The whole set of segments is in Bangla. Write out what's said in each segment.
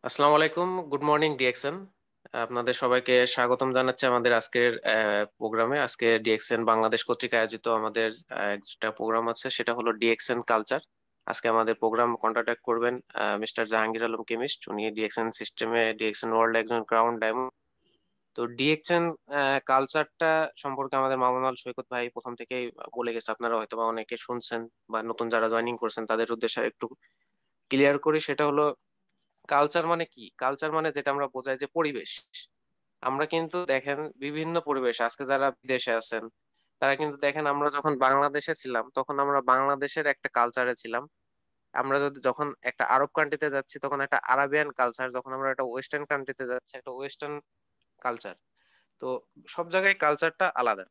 আসসালামু আলাইকুম, গুড মর্নিং ডিএক্সএন। আপনাদের সবাইকে স্বাগতম জানাচ্ছি আমাদের আজকের প্রোগ্রামে। আজকে ডিএক্সএন বাংলাদেশ কর্তৃক আয়োজিত আমাদের একটা প্রোগ্রাম আছে, সেটা হলো ডিএক্সএন কালচার। আজকে আমাদের প্রোগ্রাম কন্ডাক্ট করবেন মিস্টার জাহাঙ্গীর আলম কেমিস্ট। উনি ডিএক্সএন সিস্টেমে ডিএক্সএন ওয়ার্ল্ড একজন ক্রাউন ডায়মন্ড। তো ডিএক্সএন কালচারটা সম্পর্কে আমাদের মামুন আল সৈকত ভাই প্রথম থেকেই বলে গেছে, আপনারা হয়তো বা অনেকে শুনছেন বা নতুন যারা জয়েনিং করছেন তাদের উদ্দেশ্যে একটু ক্লিয়ার করি। সেটা হলো কালচার মানে কি। কালচার মানে যেটা আমরা বোঝাই যে পরিবেশ। আমরা কিন্তু দেখেন বিভিন্ন পরিবেশ, আজকে যারা বিদেশে আছেন তারা কিন্তু দেখেন, আমরা যখন বাংলাদেশে ছিলাম তখন আমরা বাংলাদেশের একটা কালচারে ছিলাম। আমরা যদি যখন একটা আরব কান্ট্রিতে যাচ্ছি তখন একটা আরাবিয়ান কালচার, যখন আমরা একটা ওয়েস্টার্ন কান্ট্রিতে যাচ্ছি একটা ওয়েস্টার্ন কালচার। তো সব জায়গায় কালচারটা আলাদা।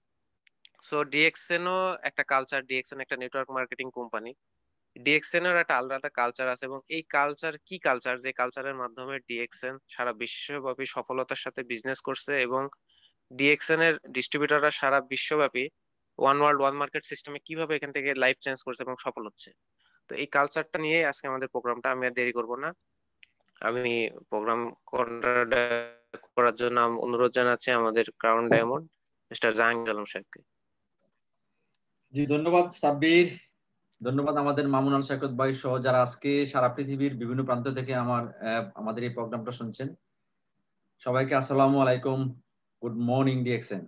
সো ডিএক্সএনও একটা কালচার, ডিএক্সএন একটা নেটওয়ার্ক মার্কেটিং কোম্পানি। ডিএক্সএন এর একটা আলাদা কালচার আছে, এবং এই কালচার কি কালচার, যে কালচারের মাধ্যমে ডিএক্সএন সারা বিশ্বব্যাপী সফলতার সাথে বিজনেস করছে, এবং ডিএক্সএন এর ডিস্ট্রিবিউটররা সারা বিশ্বব্যাপী ওয়ান ওয়ার্ল্ড ওয়ান মার্কেট সিস্টেমে কিভাবে এখান থেকে লাইফ চেঞ্জ করছে এবং সফল হচ্ছে। তো এই কালচারটা নিয়ে আজকে আমাদের প্রোগ্রামটা। আমি আর দেরি করব না, আমি প্রোগ্রাম করার জন্য অনুরোধ জানাচ্ছি আমাদের crown diamond mister Jahangir Alam সাহেবকে। জি, ধন্যবাদ সাব্বির। ধন্যবাদ আমাদের মামুন আল সৈকত ভাই সহ যারা আজকে সারা পৃথিবীর বিভিন্ন প্রান্ত থেকে আমাদের এই প্রোগ্রামটা শুনছেন। সবাইকে আসসালামু আলাইকুম, গুড মর্নিং ডিএক্সএন।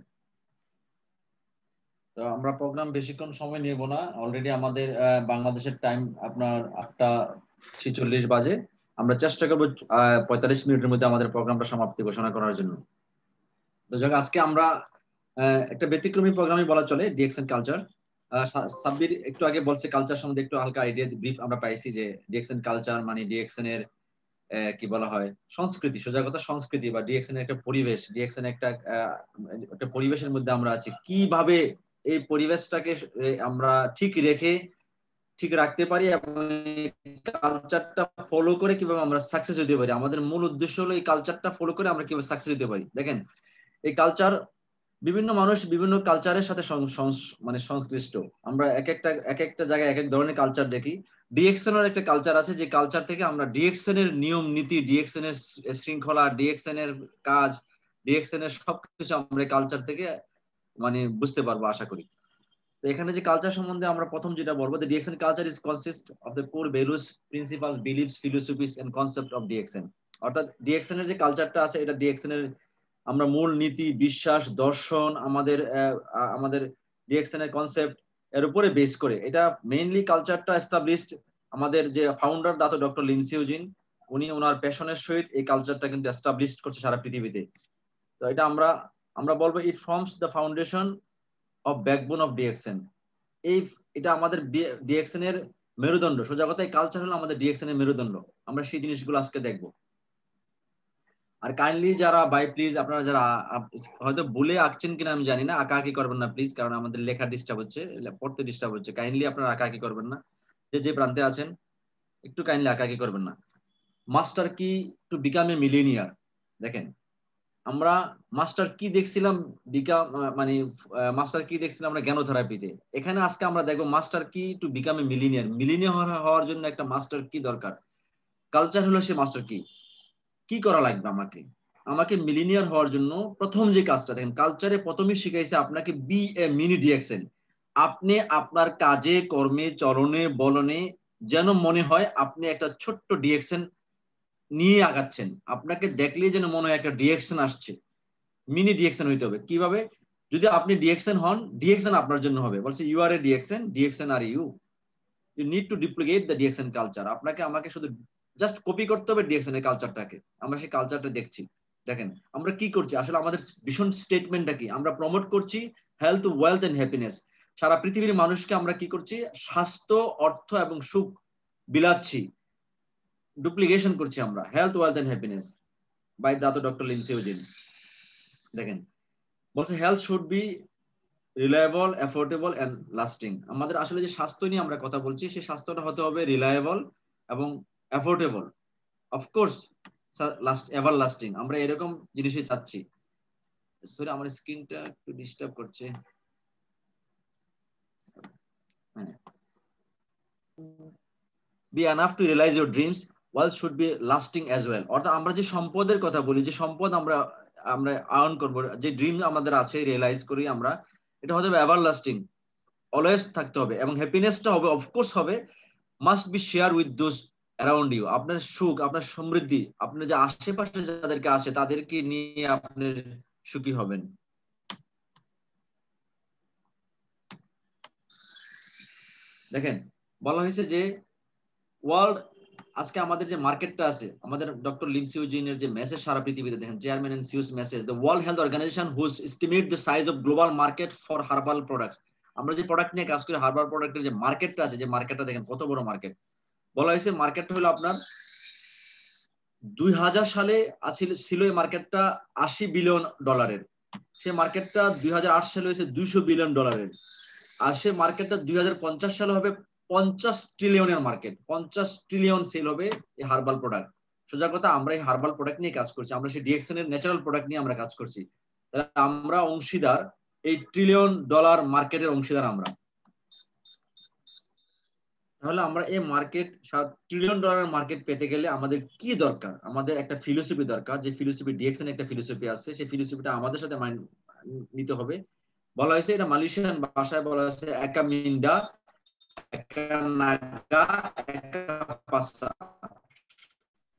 তো আমরা প্রোগ্রাম বেশিক্ষণ সময় নেব না, অলরেডি আমাদের বাংলাদেশের টাইম আপনার 8:46 বাজে। আমরা চেষ্টা করবো 45 মিনিটের মধ্যে আমাদের প্রোগ্রামটা সমাপ্তি ঘোষণা করার জন্য। তো যাক, আজকে আমরা একটা ব্যতিক্রমী প্রোগ্রামই বলা চলে, ডিএক্সএন কালচার। সাব্বির একটু আগে বলছে কালচার সম্বন্ধে একটু হালকা আইডিয়া ব্রিফ আমরা পাইছি, যে ডিএক্সএন কালচার মানে ডিএক্সএন এর কি বলা হয়, সংস্কৃতি, সোজা কথা সংস্কৃতি, বা ডিএক্সএন এর একটা পরিবেশ। ডিএক্সএন একটা পরিবেশের মধ্যে আমরা আছি, কিভাবে এই পরিবেশটাকে আমরা ঠিক রাখতে পারি, এবং কালচারটা ফলো করে কিভাবে আমরা সাকসেস হতে পারি। আমাদের মূল উদ্দেশ্য হলো এই কালচারটা ফলো করে আমরা কিভাবে সাকসেস হতে পারি। দেখেন, এই কালচার বিভিন্ন মানুষ বিভিন্ন কালচারের সাথে মানে সংশ্লিষ্ট। আমরা এক একটা জায়গায় এক এক ধরনের কালচার দেখি। ডিএক্সএন এর একটা কালচার আছে, যে কালচার থেকে আমরা ডিএক্সএন এর নিয়ম নীতি, ডিএক্সএন এর শৃঙ্খলা, ডিএক্সএন এর কাজ, ডিএক্সএন এর সবকিছু আমরা কালচার থেকে মানে বুঝতে পারবো আশা করি। তো এখানে যে কালচার সম্বন্ধে আমরা প্রথম যেটা বলবো, যে DXN culture is consist of the core values, principles, beliefs, philosophies and concept of DXN. অর্থাৎ ডিএক্সএন এর যে কালচারটা আছে, এটা ডিএক্সএন এর আমরা মূল নীতি, বিশ্বাস, দর্শন, আমাদের ডিএক্সএন এর কনসেপ্ট এর উপরে বেস করে এটা মেইনলি কালচারটা এস্টাবলিশড। আমাদের যে ফাউন্ডার দাতো ডক্টর লিন্ডসি ইউজিন, উনি ওনার প্যাশনের সহিত এই কালচারটা কিন্তু এস্টাবলিশড করছে সারা পৃথিবীতে। তো এটা আমরা বলবো it forms the foundation of backbone of DXN. এটা আমাদের ডিএক্সএন এর মেরুদণ্ড। সোজা কথা, এই কালচার হলো আমাদের ডিএক্সএন এর মেরুদণ্ড। আমরা সেই জিনিসগুলো আজকে দেখবো। আর কাইন্ডলি যারা বাই প্লিজ, আপনারা যারা হয়তো ভুলে আঁকছেন কিনা আমি জানি না, আঁকাআঁকি করবেন না প্লিজ, কারণ আমাদের লেখা ডিস্টার্ব হচ্ছে, পড়তে ডিস্টার্ব হচ্ছে। কাইন্ডলি আপনারা আঁকাআঁকি করবেন না, যে প্রান্তে আছেন একটু কাইন্ডলি আঁকাআঁকি করবেন না। মাস্টার কি টু বিকাম এ মিলিনিয়ার। দেখেন, আমরা মাস্টার কি দেখছিলাম মানে মাস্টার কি দেখছিলাম আমরা জ্ঞানথেরাপিতে। এখানে আজকে আমরা দেখবো মাস্টার কি two become a millionaire. Millionaire হওয়ার জন্য একটা মাস্টার কি দরকার। কালচার হলো সে মাস্টার কি। কি করা লাগবে আমাকে মিলিনিয়ার হওয়ার জন্য প্রথম যে কাজটা, দেখেন কালচারে প্রথমেই শিখাইছে আপনাকে বি এ মিনি ডিএক্সএন। আপনি আপনার কাজে, কর্মে, চলনে, বলনে যেন মনে হয় আপনি একটা ছোট্ট ডিএক্সএন নিয়ে আগাচ্ছেন। আপনাকে দেখলেই যেন মনে হয় একটা ডিএক্সএন আসছে। মিনি ডিএক্সএন হইতে হবে। কিভাবে? যদি আপনি ডিএক্সএন হন, ডিএক্সএন আপনার জন্য হবে। বলছে you are a DXN, DXN are you need to duplicate the DXN culture. আপনাকে আমাকে শুধু জাস্ট কপি করতে হবে ডিএক্সএন এর কালচারটাকে। আমরা সেই কালচারটা দেখছি। দেখেন আমরা কি করছি আসলে, আমাদের ভীষণ স্টেটমেন্টটা কি, আমরা প্রমোট করছি হেলথ, ওয়েলথ এন্ড হ্যাপিনেস। সারা পৃথিবীর মানুষকে আমরা কি করছি, স্বাস্থ্য, অর্থ এবং সুখ বিলাচ্ছি, ডুপ্লিকেশন করছি আমরা, health, wealth and happiness by Dato doctor Lindsey Eugene. দেখেন, বলছে health should be reliable, affordable and lasting. আমাদের আসলে যে স্বাস্থ্য নিয়ে আমরা কথা বলছি, সেই স্বাস্থ্যটা হতে হবে রিলায়েবল এবং অ্যাফোর্ডেবল, অফকোর্স এভার লাস্টিং। আমরা এরকম জিনিসই চাচ্ছি। সরি, আমার স্ক্রিনটা একটু ডিস্টার্ব করছে। হ্যাঁ, be enough to realize your dreams, wealth should be lasting as well. অর্থাৎ আমরা যে সম্পদের কথা বলি, যে সম্পদ আমরা আমরা আর্ন করবো, যে ড্রিম আমাদের আছে রিয়েলাইজ করি আমরা, এটা হতে হবে এভার লাস্টিং, অলওয়েজ থাকতে হবে। এবং হ্যাপিনেসটা হবে অফকোর্স হবে must be share with those around you. আপনার সুখ, আপনার সমৃদ্ধি, আপনার যে আশেপাশে যাদেরকে আছে তাদেরকে নিয়ে আপনি সুখী হবেন। দেখেন বলা হয়েছে যে ওয়ার্ল্ড, আজকে আমাদের যে মার্কেটটা আছে, আমাদের ডক্টর লিন সিউজিনের যে মেসেজ সারা পৃথিবীতে, দেখেন chairman and CEO's message, the world health organisation whose estimate the size of global market for herbal products. আমরা যে প্রোডাক্ট নিয়ে কাজ করি, হার্বাল প্রোডাক্টের যে মার্কেটটা আছে, যে মার্কেটটা দেখেন কত বড় মার্কেট। বলা হয়েছে মার্কেটটা হলো আপনার 2000 সালে ছিল এই মার্কেটটা $80 বিলিয়ন। সে মার্কেটটা 2008 সালে হয়েছে $200 বিলিয়ন। আর সে মার্কেটটা 2050 সালে হবে 50 ট্রিলিয়নের মার্কেট। 50 ট্রিলিয়ন সেল হবে এই হার্বাল প্রোডাক্ট। সোজা কথা, আমরা এই হার্বাল প্রোডাক্ট নিয়ে কাজ করছি, আমরা সেই ডিএক্সএন এর ন্যাচারাল প্রোডাক্ট নিয়ে আমরা কাজ করছি। আমরা অংশীদার, এই $1 ট্রিলিয়ন মার্কেটের অংশীদার আমরা। তাহলে আমরা এই মার্কেট, $7 ট্রিলিয়ন মার্কেট পেতে গেলে আমাদের কি দরকার? আমাদের একটা ফিলোসফি দরকার, যে ফিলোসফি ডিএক্সএন একটা ফিলোসফি আছে, সেই ফিলোসফিটা আমাদের সাথে নিতে হবে। বলা হয়েছে, এটা মালয়েশিয়ান ভাষায় বলা হয়েছে একা মিন্ডা একা নাগা একা পাসা।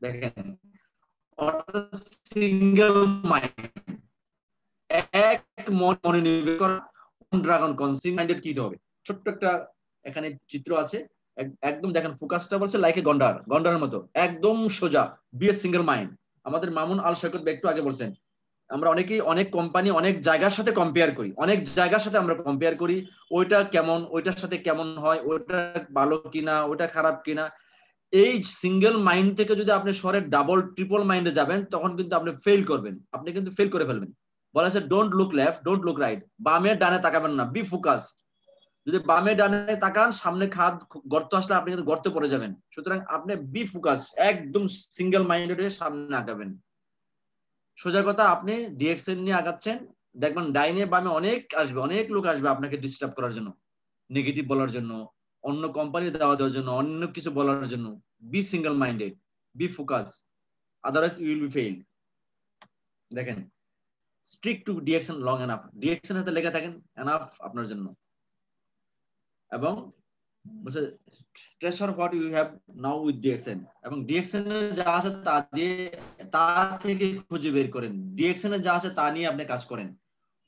দেখেন, অর্থাৎ সিঙ্গেল মাইন্ড, এক মনে নিবেশ করা, ড্রাগন কনসিং মাইন্ডেড কি হবে। ছোট্ট একটা এখানে চিত্র আছে, একদম দেখেন ফোকাসটা বলছে লাইক এ গন্ডার, গন্ডারের মতো একদম সোজা, বি এ সিঙ্গেল মাইন্ড। আমাদের মামুন আল শৈকত একটু আগে বলছেন, আমরা অনেকেই অনেক কোম্পানি অনেক জায়গার সাথে কম্পেয়ার করি, অনেক জায়গার সাথে আমরা কম্পেয়ার করি, ওইটা কেমন, ওইটার সাথে কেমন হয়, ওইটা ভালো কিনা, ওইটা খারাপ কিনা। এই সিঙ্গেল মাইন্ড থেকে যদি আপনি সরে ডাবল ট্রিপল মাইন্ডে যাবেন, তখন কিন্তু আপনি ফেল করবেন, আপনি কিন্তু ফেল করে ফেলবেন। বলা আছে don't look left, don't look right, বামে ডানে তাকাবেন না, বি ফোকাস। যদি বামে ডানে তাকান, সামনে খাদ গর্ত আসলে আপনি কিন্তু গর্তে পড়ে যাবেন। সুতরাং আপনি বি ফোকাস, একদম সিঙ্গেল মাইন্ডেড হয়ে সামনে আগাবেন। সোজা কথা, আপনি ডিএক্সএন নিয়ে আগাচ্ছেন, দেখবেন ডাইনে বামে অনেক আসবে, অনেক লোক আসবে আপনাকে ডিস্টার্ব করার জন্য, নেগেটিভ বলার জন্য, অন্য কোম্পানি দেওয়া দেওয়ার জন্য, অন্য কিছু বলার জন্য। Be single minded, be focus, otherwise you will be fail. দেখেন, stick to DXN long enough, DXN হাতে লেগে থাকেন, এনাফ আপনার জন্য। এবং বলছে stress for what you have now with DXN, এবং ডিএক্সএন এর যা আছে তা দিয়ে, তা থেকে খুঁজে বের করেন, ডিএক্সএন এর যা আছে তা নিয়ে আপনি কাজ করেন।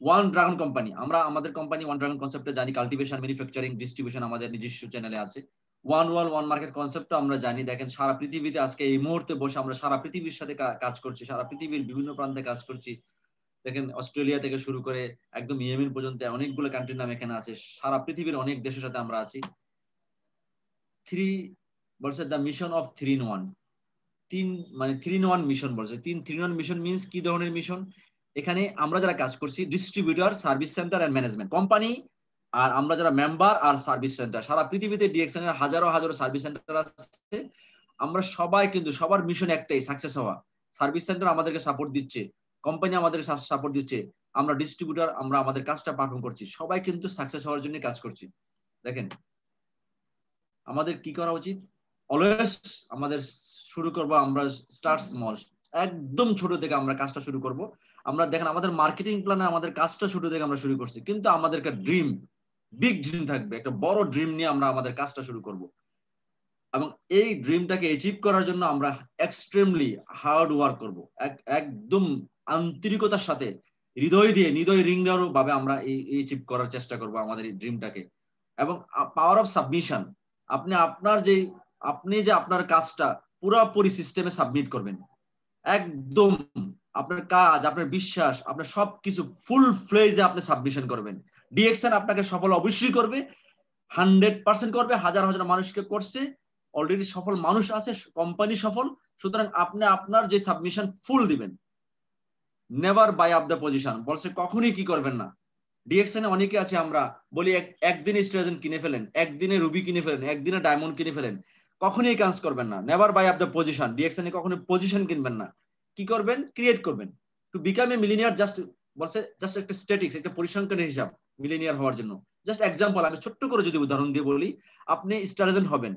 ওয়ান ড্রাগন কোম্পানি, আমরা আমাদের কোম্পানি ওয়ান ড্রাগন কনসেপ্টে জানি, কাল্টিভেশন, ম্যানুফ্যাকচারিং, ডিস্ট্রিবিউশন আমাদের নিজস্ব চ্যানেলে আছে। ওয়ান ওয়ার্ল্ড ওয়ান মার্কেট কনসেপ্টটা আমরা জানি। দেখেন, সারা পৃথিবীতে আজকে এই মুহূর্তে বসে আমরা সারা পৃথিবীর সাথে কাজ করছি, সারা পৃথিবীর বিভিন্ন প্রান্তে কাজ করছি। দেখেন, অস্ট্রেলিয়া থেকে শুরু করে একদম ইয়েমেন পর্যন্ত অনেকগুলো কান্ট্রির নাম এখানে আছে, সারা পৃথিবীর অনেক দেশের সাথে আমরা আছি। থ্রি বলছে দ্য মিশন অফ 3 in 1, তিন মানে 3 in 1 মিশন বলছে। 3 in 1 মিশন মিন্স কি ধরনের মিশন? এখানে আমরা যারা কাজ করছি, distributor, service centre and management company, আর আমরা যারা মেম্বার আর সার্ভিস সেন্টার, সারা পৃথিবীতে ডিএক্সএন এর হাজারো হাজারো সার্ভিস সেন্টার আছে। আমরা সবাই কিন্তু সবার মিশন একটাই, সাকসেস হওয়া। সার্ভিস সেন্টার আমাদেরকে সাপোর্ট দিচ্ছে, কোম্পানি আমাদেরকে সাপোর্ট দিচ্ছে, আমরা ডিস্ট্রিবিউটর, আমরা আমাদের কাজটা পারফর্ম করছি, সবাই কিন্তু সাকসেস হওয়ার জন্য কাজ করছি। দেখেন, আমাদের কি করা উচিত? অলওয়েজ আমাদের শুরু করব, আমরা স্টার্ট স্মল, একদম ছোট থেকে আমরা কাজটা শুরু করব। আমরা দেখেন, আমাদের মার্কেটিং প্ল্যানে আমাদের কাজটা ছোট থেকে আমরা শুরু করছি, কিন্তু আমাদের একটা ড্রিম, বিগ ড্রিম থাকবে, একটা বড় ড্রিম নিয়ে আমরা আমাদের কাজটা শুরু করব। এবং এই ড্রিমটাকে অ্যাচিভ করার জন্য আমরা এক্সট্রিমলি হার্ড ওয়ার্ক করব, একদম আন্তরিকতার সাথে, হৃদয় দিয়ে, হৃদয় রিঙ্গারও ভাবে আমরা এই অ্যাচিভ করার চেষ্টা করব আমাদের এই ড্রিমটাকে। এবং পাওয়ার অফ সাবমিশন, আপনি যে আপনার কাজটা পুরোপুরি সিস্টেমে সাবমিট করবেন, একদম আপনার কাজ, আপনার বিশ্বাস, আপনার সবকিছু ফুল ফ্লেজে আপনি সাবমিশন করবেন। ডিএক্সএন আপনাকে সফল অবশ্যই করবে, 100% করবে। হাজার হাজার মানুষকে করছে, অলরেডি সফল মানুষ আছে, কোম্পানি সফল। সুতরাং আপনি আপনার যে সাবমিশন ফুল দিবেন। Never buy up the position বলছে, কখনই কি করবেন না। ডিএক্সএন এ অনেকে আছে, আমরা বলি একদিনে স্ট্রেজেন কিনে ফেলেন, একদিনে রুবি কিনে ফেলেন, একদিনে ডায়মন্ড কিনে ফেলেন। কখনই কাজ করবেন না, never buy up the position. DXN এ কখনো পজিশন কিনবেন না, কি করবেন? ক্রিয়েট করবেন। To become a millionaire, just বলছে জাস্ট একটা স্ট্যাটিক্স, একটা পরিসংখ্যানের হিসাব মিলিনিয়ার হওয়ার জন্য। জাস্ট এক্সাম্পল, আমি ছোট্ট করে যদি উদাহরণ দিয়ে বলি, আপনি স্টার এজেন্ট হবেন,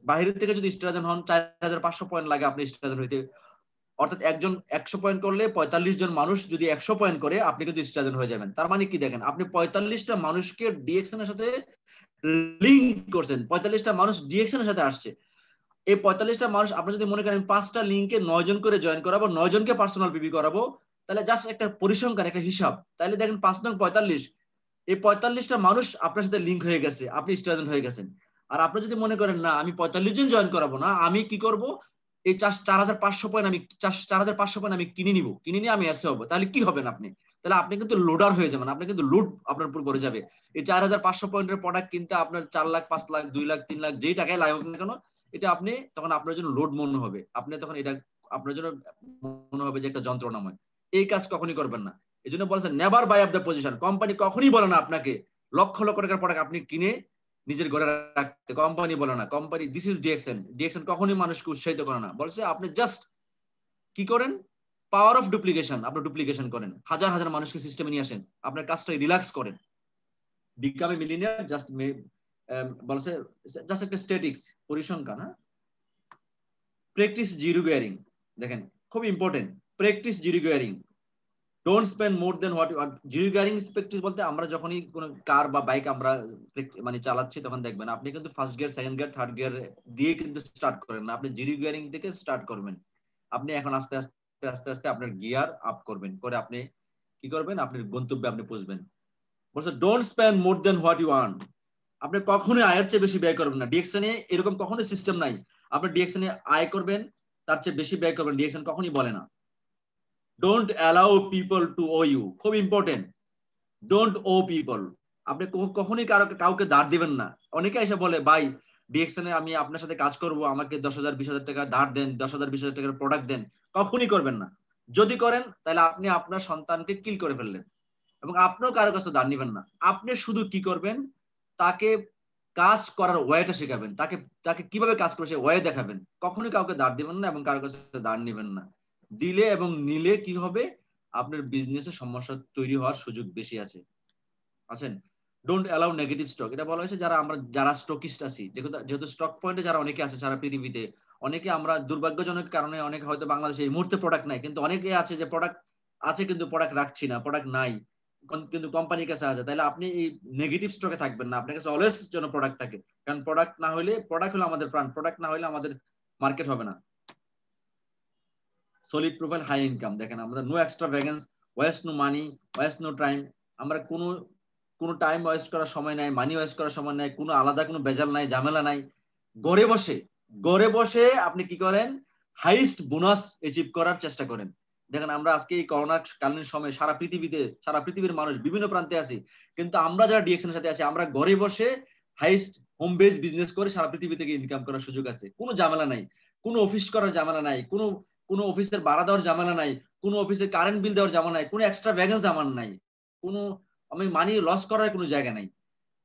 বাইরের থেকে যদি স্টার এজেন্ট হন 4500 পয়েন্ট লাগে আপনি স্টার এজেন্ট হইতে। অর্থাৎ একজন 100 পয়েন্ট করলে 45 জন মানুষ যদি 100 পয়েন্ট করে আপনি কিন্তু স্টার এজেন্ট হয়ে যাবেন। তার মানে কি দেখেন, আপনি 45টা মানুষকে ডিএক্সএন এর সাথে লিংক করছেন, 45টা মানুষ ডিএক্সএন এর সাথে আসছে। এই 45টা মানুষ আপনি যদি মনে করেন 5টা লিঙ্কে 9 জন করে জয়েন করাবো, 9 জনকে পার্সোনাল পিপি করাবো, তাহলে জাস্ট একটা পরিসংখ্যান, একটা হিসাব, তাহলে দেখেন 5 নং 45, এই 45টা মানুষ আপনার সাথে লিংক হয়ে গেছে, আপনি স্টার এজেন্ট হয়ে গেছেন। আর আপনি যদি মনে করেন না আমি 45 জন জয়েন করাবো না, আমি কি করব, এই 4500 পয়েন্ট আমি 4500 পয়েন্ট আমি কিনে নিব, কিনে নিয়ে আমি এসে হবো, তাহলে কি হবেন আপনি, তাহলে আপনি কিন্তু লোডার হয়ে যাবেন, আপনি কিন্তু লুট আপনার উপর পড়ে যাবে। এই 4500 পয়েন্টের প্রোডাক্ট কিনতে আপনার 4 লাখ 5 লাখ 2 লাখ 3 লাখ যেই টাকায় লাগুক না কেন, এটা আপনি তখন আপনার জন্য লোড মনে হবে, আপনি তখন এটা আপনার জন্য মনে হবে যে একটা যন্ত্রণাময়। এই কাজ কখনই করবেন না। এই জন্য বলছেন never buy up the position. Company কখনই বলে না আপনাকে লক্ষ লক্ষ টাকার প্রোডাক্ট আপনি কিনে নিজের ঘরে রাখতে, কোম্পানি বলে না। Company this is DXN, DXN কখনই মানুষকে উৎসাহিত করে না, বলছে আপনি জাস্ট কি করেন, পাওয়ার অফ ডুপ্লিকেশন, আপনি ডুপ্লিকেশন করেন, হাজার হাজার মানুষকে সিস্টেমে নিয়ে আসেন, আপনার কাজটা রিল্যাক্স করেন, বিকাম এ মিলিয়নিয়ার জাস্ট বলছে জাস্ট একটা স্ট্যাটিক্স পরিসংখ্যান। হ্যাঁ, প্র্যাকটিস জিরো গিয়ারিং, দেখেন খুব important, practice zero gearing, don't spend more than what you earn. Zero gearing practice বলতে আমরা যখনই কোনো কার বা বাইক আমরা মানে চালাচ্ছি তখন দেখবেন আপনি কিন্তু first gear, second gear, third gear দিয়ে কিন্তু স্টার্ট করেন না, আপনি জিরো গিয়ারিং থেকে স্টার্ট করবেন। আপনি এখন আস্তে আস্তে আস্তে আস্তে আপনার গিয়ার আপ করবেন, করে আপনি কি করবেন, আপনার গন্তব্যে আপনি পৌঁছবেন। বলছে don't spend more than what you earn, আপনি কখনোই আয়ের চেয়ে বেশি ব্যয় করবেন না। ডিএক্সএনে এরকম কখনোই সিস্টেম নাই আপনি ডিএক্সএনে আয় করবেন তার চেয়ে বেশি ব্যয় করবেন, ডিএক্সএন কখনোই বলে না। Don't allow people to owe you, খুব ইম্পর্টেন্ট, ডোন্ট ও পিপল, আপনি কখনোই কাউকে ধার দিবেন না। অনেকে এসে বলে ভাই ডিএক্সএনে আমি আপনার সাথে কাজ করব, আমাকে 10,000 20,000 টাকা ধার দেন, 10,000 20,000 টাকার প্রোডাক্ট দেন, কখনোই করবেন না। যদি করেন তাহলে আপনি আপনার সন্তানকে কিল করে ফেললেন, এবং আপনিও কারো কাছে ধার নিবেন না। আপনি শুধু কি করবেন, তাকে কাজ করার ওয়েটা শেখাবেন, তাকে তাকে কিভাবে কাজ করে সে ওয়ে দেখাবেন, কখনোই কাউকে ধার দিবেন না এবং কারো কাছে ধার নিবেন না। দিলে এবং নিলে কি হবে, আপনার বিজনেসে সমস্যা তৈরি হওয়ার সুযোগ বেশি আছে। আছেন, ডোন্ট অ্যালাউ নেগেটিভ স্টক, এটা বলা হয়েছে যারা স্টকিস্ট আছি, যেহেতু স্টক পয়েন্টে যারা অনেকে আছে সারা পৃথিবীতে, অনেকে আমরা দুর্ভাগ্যজনক কারণে অনেকে হয়তো বাংলাদেশে এই মুহূর্তে প্রোডাক্ট নাই, কিন্তু অনেকে আছে যে প্রোডাক্ট আছে কিন্তু প্রোডাক্ট রাখছি না, প্রোডাক্ট নাই কিন্তু কোম্পানির কাছে আছে, তাহলে আপনি এই নেগেটিভ স্টকে থাকবেন না, আপনার কাছে অলওয়েজ যেন প্রোডাক্ট থাকে, কারণ প্রোডাক্ট হলো আমাদের প্রাণ, প্রোডাক্ট না হলে আমাদের মার্কেট হবে না। সলিড প্রোফাইল, হাই ইনকাম, দেখেন আমরা no extra vacancy, waste no money, waste no time, আমরা কোনো টাইম ওয়েস্ট করার সময় নাই, মানি ওয়েস্ট করার সময় নাই, কোনো আলাদা কোনো বেজাল নাই, ঝামেলা নাই। ঘরে বসে আপনি কি করেন, হাইস্ট বোনাস অ্যাচিভ করার চেষ্টা করেন। দেখেন আমরা আজকে এই করোনা কালীন সময়ে সারা পৃথিবীর মানুষ বিভিন্ন প্রান্তে আছি, কিন্তু আমরা যারা ডিএক্সএন এর সাথে আছি আমরা ঘরে বসে হাইস্ট হোম বেস বিজনেস করে সারা পৃথিবী থেকে ইনকাম করার সুযোগ আছে, কোনো ঝামেলা নাই, কোনো অফিস করার ঝামেলা নাই, কোনো অফিসের ভাড়া দেওয়ার ঝামেলা নাই, কোনো অফিসের কারেন্ট বিল দেওয়ার ঝামেলা নাই, কোনো এক্সট্রা ভ্যাকেন্স আমার নাই, কোনো আমি মানি লস করার কোনো জায়গা নাই,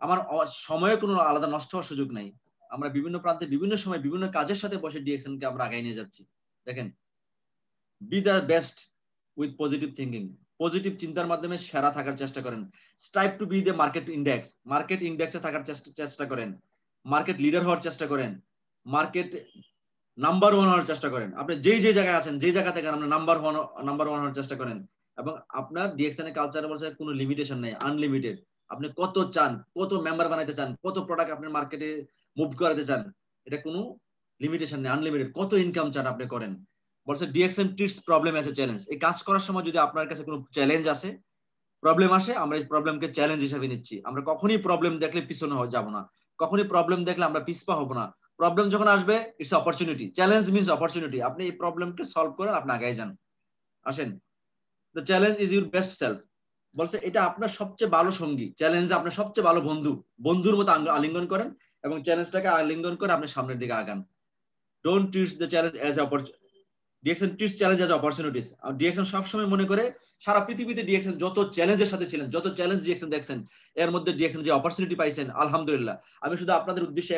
আমার সময়ে কোনো আলাদা নষ্ট হওয়ার সুযোগ নাই। আমরা বিভিন্ন প্রান্তে বিভিন্ন সময় বিভিন্ন কাজের সাথে বসে ডিএক্সএন কে আমরা আগায় নিয়ে যাচ্ছি। দেখেন, be the best with positive thinking, positive চিন্তার মাধ্যমে সেরা থাকার চেষ্টা করেন। Strive to be the market ইন্ডেক্সে থাকার চেষ্টা করেন, মার্কেট লিডার হওয়ার চেষ্টা করেন, মার্কেট নাম্বার ওয়ান হওয়ার চেষ্টা করেন। আপনি যে জায়গায় আছেন, যে জায়গা থেকে আপনি নাম্বার ওয়ান হওয়ার চেষ্টা করেন। এবং আপনার ডিএক্সএন এর কালচারে বলছে কোনো লিমিটেশন নেই, আনলিমিটেড। আপনি কত চান, কত মেম্বার বানাইতে চান, কত প্রোডাক্ট আপনার মার্কেটে মুভ করাতে চান, এটা কোনো লিমিটেশন নেই, আনলিমিটেড। কত ইনকাম চান আপনি করেন। বলছে DXN treats problem as a challenge. এই কাজ করার সময় যদি আপনার কাছে কোনো চ্যালেঞ্জ আসে, প্রবলেম আসে, আমরা এই প্রবলেমকে চ্যালেঞ্জ হিসেবে নিচ্ছি। আমরা কখনোই প্রবলেম দেখলে পিছনে যাব না, কখনোই প্রবলেম দেখলে আমরা পিছপা হব না। প্রবলেম যখন আসবে it's opportunity, challenge means opportunity. আপনি এই প্রবলেমকে সলভ করেন, আপনি আগায় যান। আসেন, the challenge is your best self. বলছে এটা আপনার সবচেয়ে ভালো সঙ্গী, চ্যালেঞ্জ আপনার সবচেয়ে ভালো বন্ধুর মতো আলিঙ্গন করেন এবং চ্যালেঞ্জটাকে আলিঙ্গন করে আপনি সামনের দিকে আগান। Don't treat the challenge as DXN treats challenge as opportunities. আর ডিএক্সএন সবসময় মনে করে সারা পৃথিবীতে ডিএক্সএন যত চ্যালেঞ্জের সাথে ছিলেন, যত চ্যালেঞ্জ ডিএক্সএন দেখছেন, এর মধ্যে ডিএক্সএন যে অপরচুনিটি পাইছেন, আলহামদুলিল্লাহ। আমি শুধু আপনাদের উদ্দেশ্যে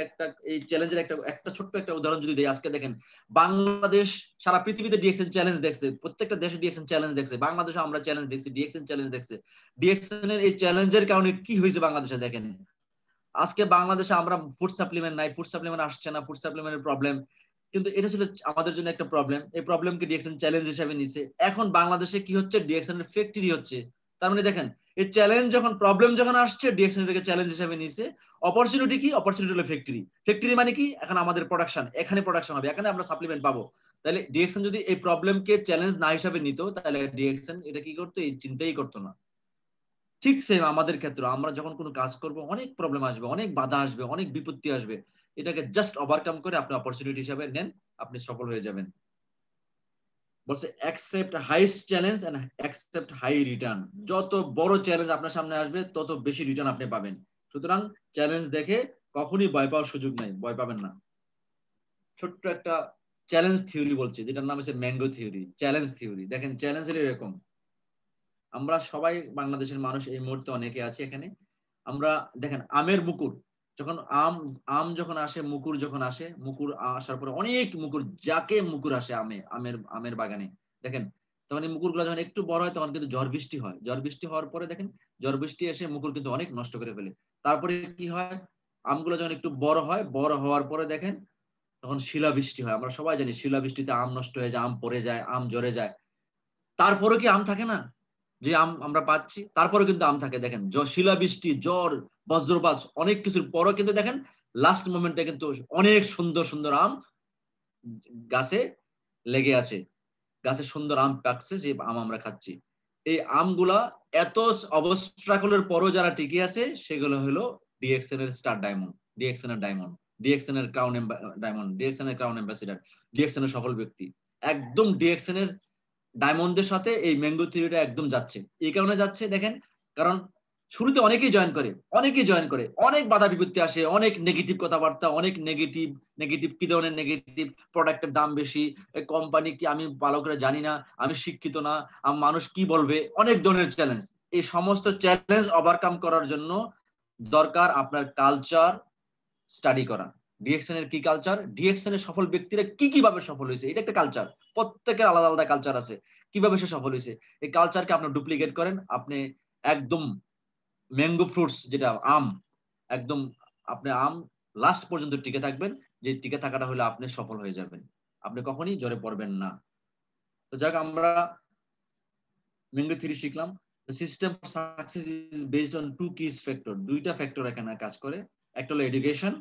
এই চ্যালেঞ্জের একটা ছোট্ট একটা উদাহরণ যদি দেই, আজকে দেখেন বাংলাদেশ সারা পৃথিবীতে ডিএক্সএন চ্যালেঞ্জ দেখছে, প্রত্যেকটা দেশে ডিএক্সএন চ্যালেঞ্জ দেখছে, বাংলাদেশে আমরা চ্যালেঞ্জ দেখছি, ডিএক্সএন চ্যালেঞ্জ দেখছে। ডিএক্সএন এর এই চ্যালেঞ্জের কারণে কি হয়েছে বাংলাদেশে দেখেন, আজকে বাংলাদেশে আমরা ফুড সাপ্লিমেন্ট নাই, ফুড সাপ্লিমেন্ট আসছে না, ফুড সাপ্লিমেন্টের প্রবলেম, কিন্তু এটা ছিল আমাদের জন্য একটা প্রবলেম। এই প্রবলেমকে ডিএক্সএন চ্যালেঞ্জ হিসেবে নিছে। এখন বাংলাদেশে কি হচ্ছে, ডিএক্সএন এর ফ্যাক্টরি হচ্ছে। তার মানে দেখেন এই চ্যালেঞ্জ যখন, প্রবলেম যখন আসছে, ডিএক্সএন এটাকে চ্যালেঞ্জ হিসেবে নিছে। অপরচুনিটি কি, অপরচুনিটি হলো ফ্যাক্টরি। ফ্যাক্টরি মানে কি, এখন আমাদের প্রোডাকশন, এখানে প্রোডাকশন হবে, এখানে আমরা সাপ্লিমেন্ট পাবো। তাহলে ডিএক্সএন যদি এই প্রবলেমকে চ্যালেঞ্জ না হিসাবে নিত, তাহলে ডিএক্সএন এটা কি করতো, এই চিন্তাই করতো না। ঠিক সেম আমাদের ক্ষেত্রে, আমরা যখন কোনো কাজ করব অনেক প্রবলেম আসবে, অনেক বাধা আসবে, অনেক বিপত্তি আসবে, এটাকে জাস্ট ওভারকাম করে আপনি অপরচুনিটি হিসাবে নেন, আপনি সফল হয়ে যাবেন। বলছে accept highest challenge and accept high return. যত বড় চ্যালেঞ্জ আপনার সামনে আসবে তত বেশি রিটার্ন আপনি পাবেন। সুতরাং চ্যালেঞ্জ দেখে কখনই ভয় পাওয়ার সুযোগ নাই, ভয় পাবেন না। ছোট্ট একটা চ্যালেঞ্জ থিওরি বলছে, যেটার নাম হচ্ছে ম্যাঙ্গো থিওরি, চ্যালেঞ্জ থিওরি। দেখেন চ্যালেঞ্জ এরকম, আমরা সবাই বাংলাদেশের মানুষ এই মুহূর্তে অনেকে আছে এখানে। আমরা দেখেন আমের মুকুর, যখন আম আম যখন আসে, মুকুর যখন আসে, মুকুর আসার পরে অনেক মুকুর, যাকে মুকুর আসে আমের বাগানে, দেখেন তখন এই মুকুর গুলো যখন একটু বড় হয় তখন কিন্তু ঝড় বৃষ্টি হয়। ঝড় বৃষ্টি হওয়ার পরে দেখেন ঝড় বৃষ্টি এসে মুকুর কিন্তু অনেক নষ্ট করে ফেলে। তারপরে কি হয়, আমগুলো যখন একটু বড় হয়, বড় হওয়ার পরে দেখেন তখন শিলাবৃষ্টি হয়। আমরা সবাই জানি শিলাবৃষ্টিতে আম নষ্ট হয়ে যায়, আম পড়ে যায়, আম ঝরে যায়। তারপরে কি আম থাকে না, যে আম আমরা পাচ্ছি, তারপরে কিন্তু আম থাকে। দেখেন শিলাবৃষ্টি, ঝড়, বজ্রপাত, অনেক কিছুর পরও কিন্তু দেখেন লাস্ট মোমেন্টে কিন্তু অনেক সুন্দর সুন্দর আম গাছে লেগে আছে, গাছে সুন্দর আম পাকছে, যে আম আমরা খাচ্ছি। এই আমগুলা এত অবস্ট্রাকলের পরও যারা টিকে আছে, সেগুলো হলো ডিএক্সএন এর স্টার ডায়মন্ড, ডিএক্সএন এর ডায়মন্ড, ডিএক্সএন এর ক্রাউন ডায়মন্ড, ডিএক্সএন এর ক্রাউন অ্যাম্বাসিডার, ডিএক্সএন এর সফল ব্যক্তি। একদম ডিএক্সএন এর ডায়মন্ডের সাথে এই ম্যাঙ্গো থিওরিটা একদম যাচ্ছে। এই কারণে যাচ্ছে দেখেন, কারণ শুরুতে অনেকেই জয়েন করে, অনেক বাধা বিপত্তি আসে, অনেক নেগেটিভ কথাবার্তা, অনেক নেগেটিভ নেগেটিভ কি ধরনের নেগেটিভ, প্রোডাক্টের দাম বেশি, কোম্পানি কি, আমি ভালো করে জানি না, আমি শিক্ষিত না, মানুষ কি বলবে, অনেক ধরনের চ্যালেঞ্জ। এই সমস্ত চ্যালেঞ্জ ওভারকাম করার জন্য দরকার আপনার কালচার স্টাডি করা। ডিএক্সএন এর কি কালচার, ডিএক্সএন এর সফল ব্যক্তিরা কি কিভাবে সফল হয়েছে, এটা একটা কালচার। প্রত্যেকের আলাদা আলাদা কালচার আছে, কিভাবে সে সফল হয়েছে। এই কালচারকে আপনি ডুপ্লিকেট করেন, আপনি একদম ম্যাঙ্গো ফ্রুটস, যেটা আম, একদম আপনি আম লাস্ট পর্যন্ত টিকে থাকবেন। যে টিকে থাকাটা হলে আপনি সফল হয়ে যাবেন, আপনি কখনই জ্বরে পড়বেন না। তো যাক, আমরা ম্যাঙ্গো থিওরি শিখলাম। The system for success is based on two key factor, দুইটা ফ্যাক্টর এখানে কাজ করে। একটা হলো education,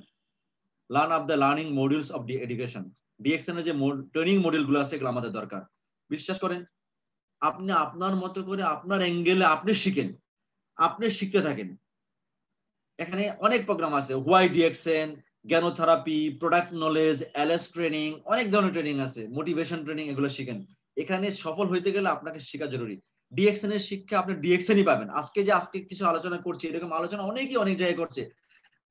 learn of the learning modules of the education. DXN এর যে ট্রেনিং মডিউল গুলো আছে, এগুলো আমাদের দরকার। বিশ্বাস করেন, আপনি আপনার মতো করে আপনার অ্যাঙ্গেলে আপনি শিখেন, আপনি শিখতে থাকেন। এখানে অনেক প্রোগ্রাম আছে, why DXN, Ganotherapy, product knowledge, LS training, অনেক ধরনের ট্রেনিং আছে, মোটিভেশন ট্রেনিং, এগুলো শিখেন। এখানে সফল হইতে গেলে আপনাকে শেখা জরুরি। ডিএক্সএন এর শিক্ষা আপনি ডিএক্সএনই পাবেন। আজকে কিছু আলোচনা করছি, এরকম আলোচনা অনেকেই অনেক জায়গায় করছে।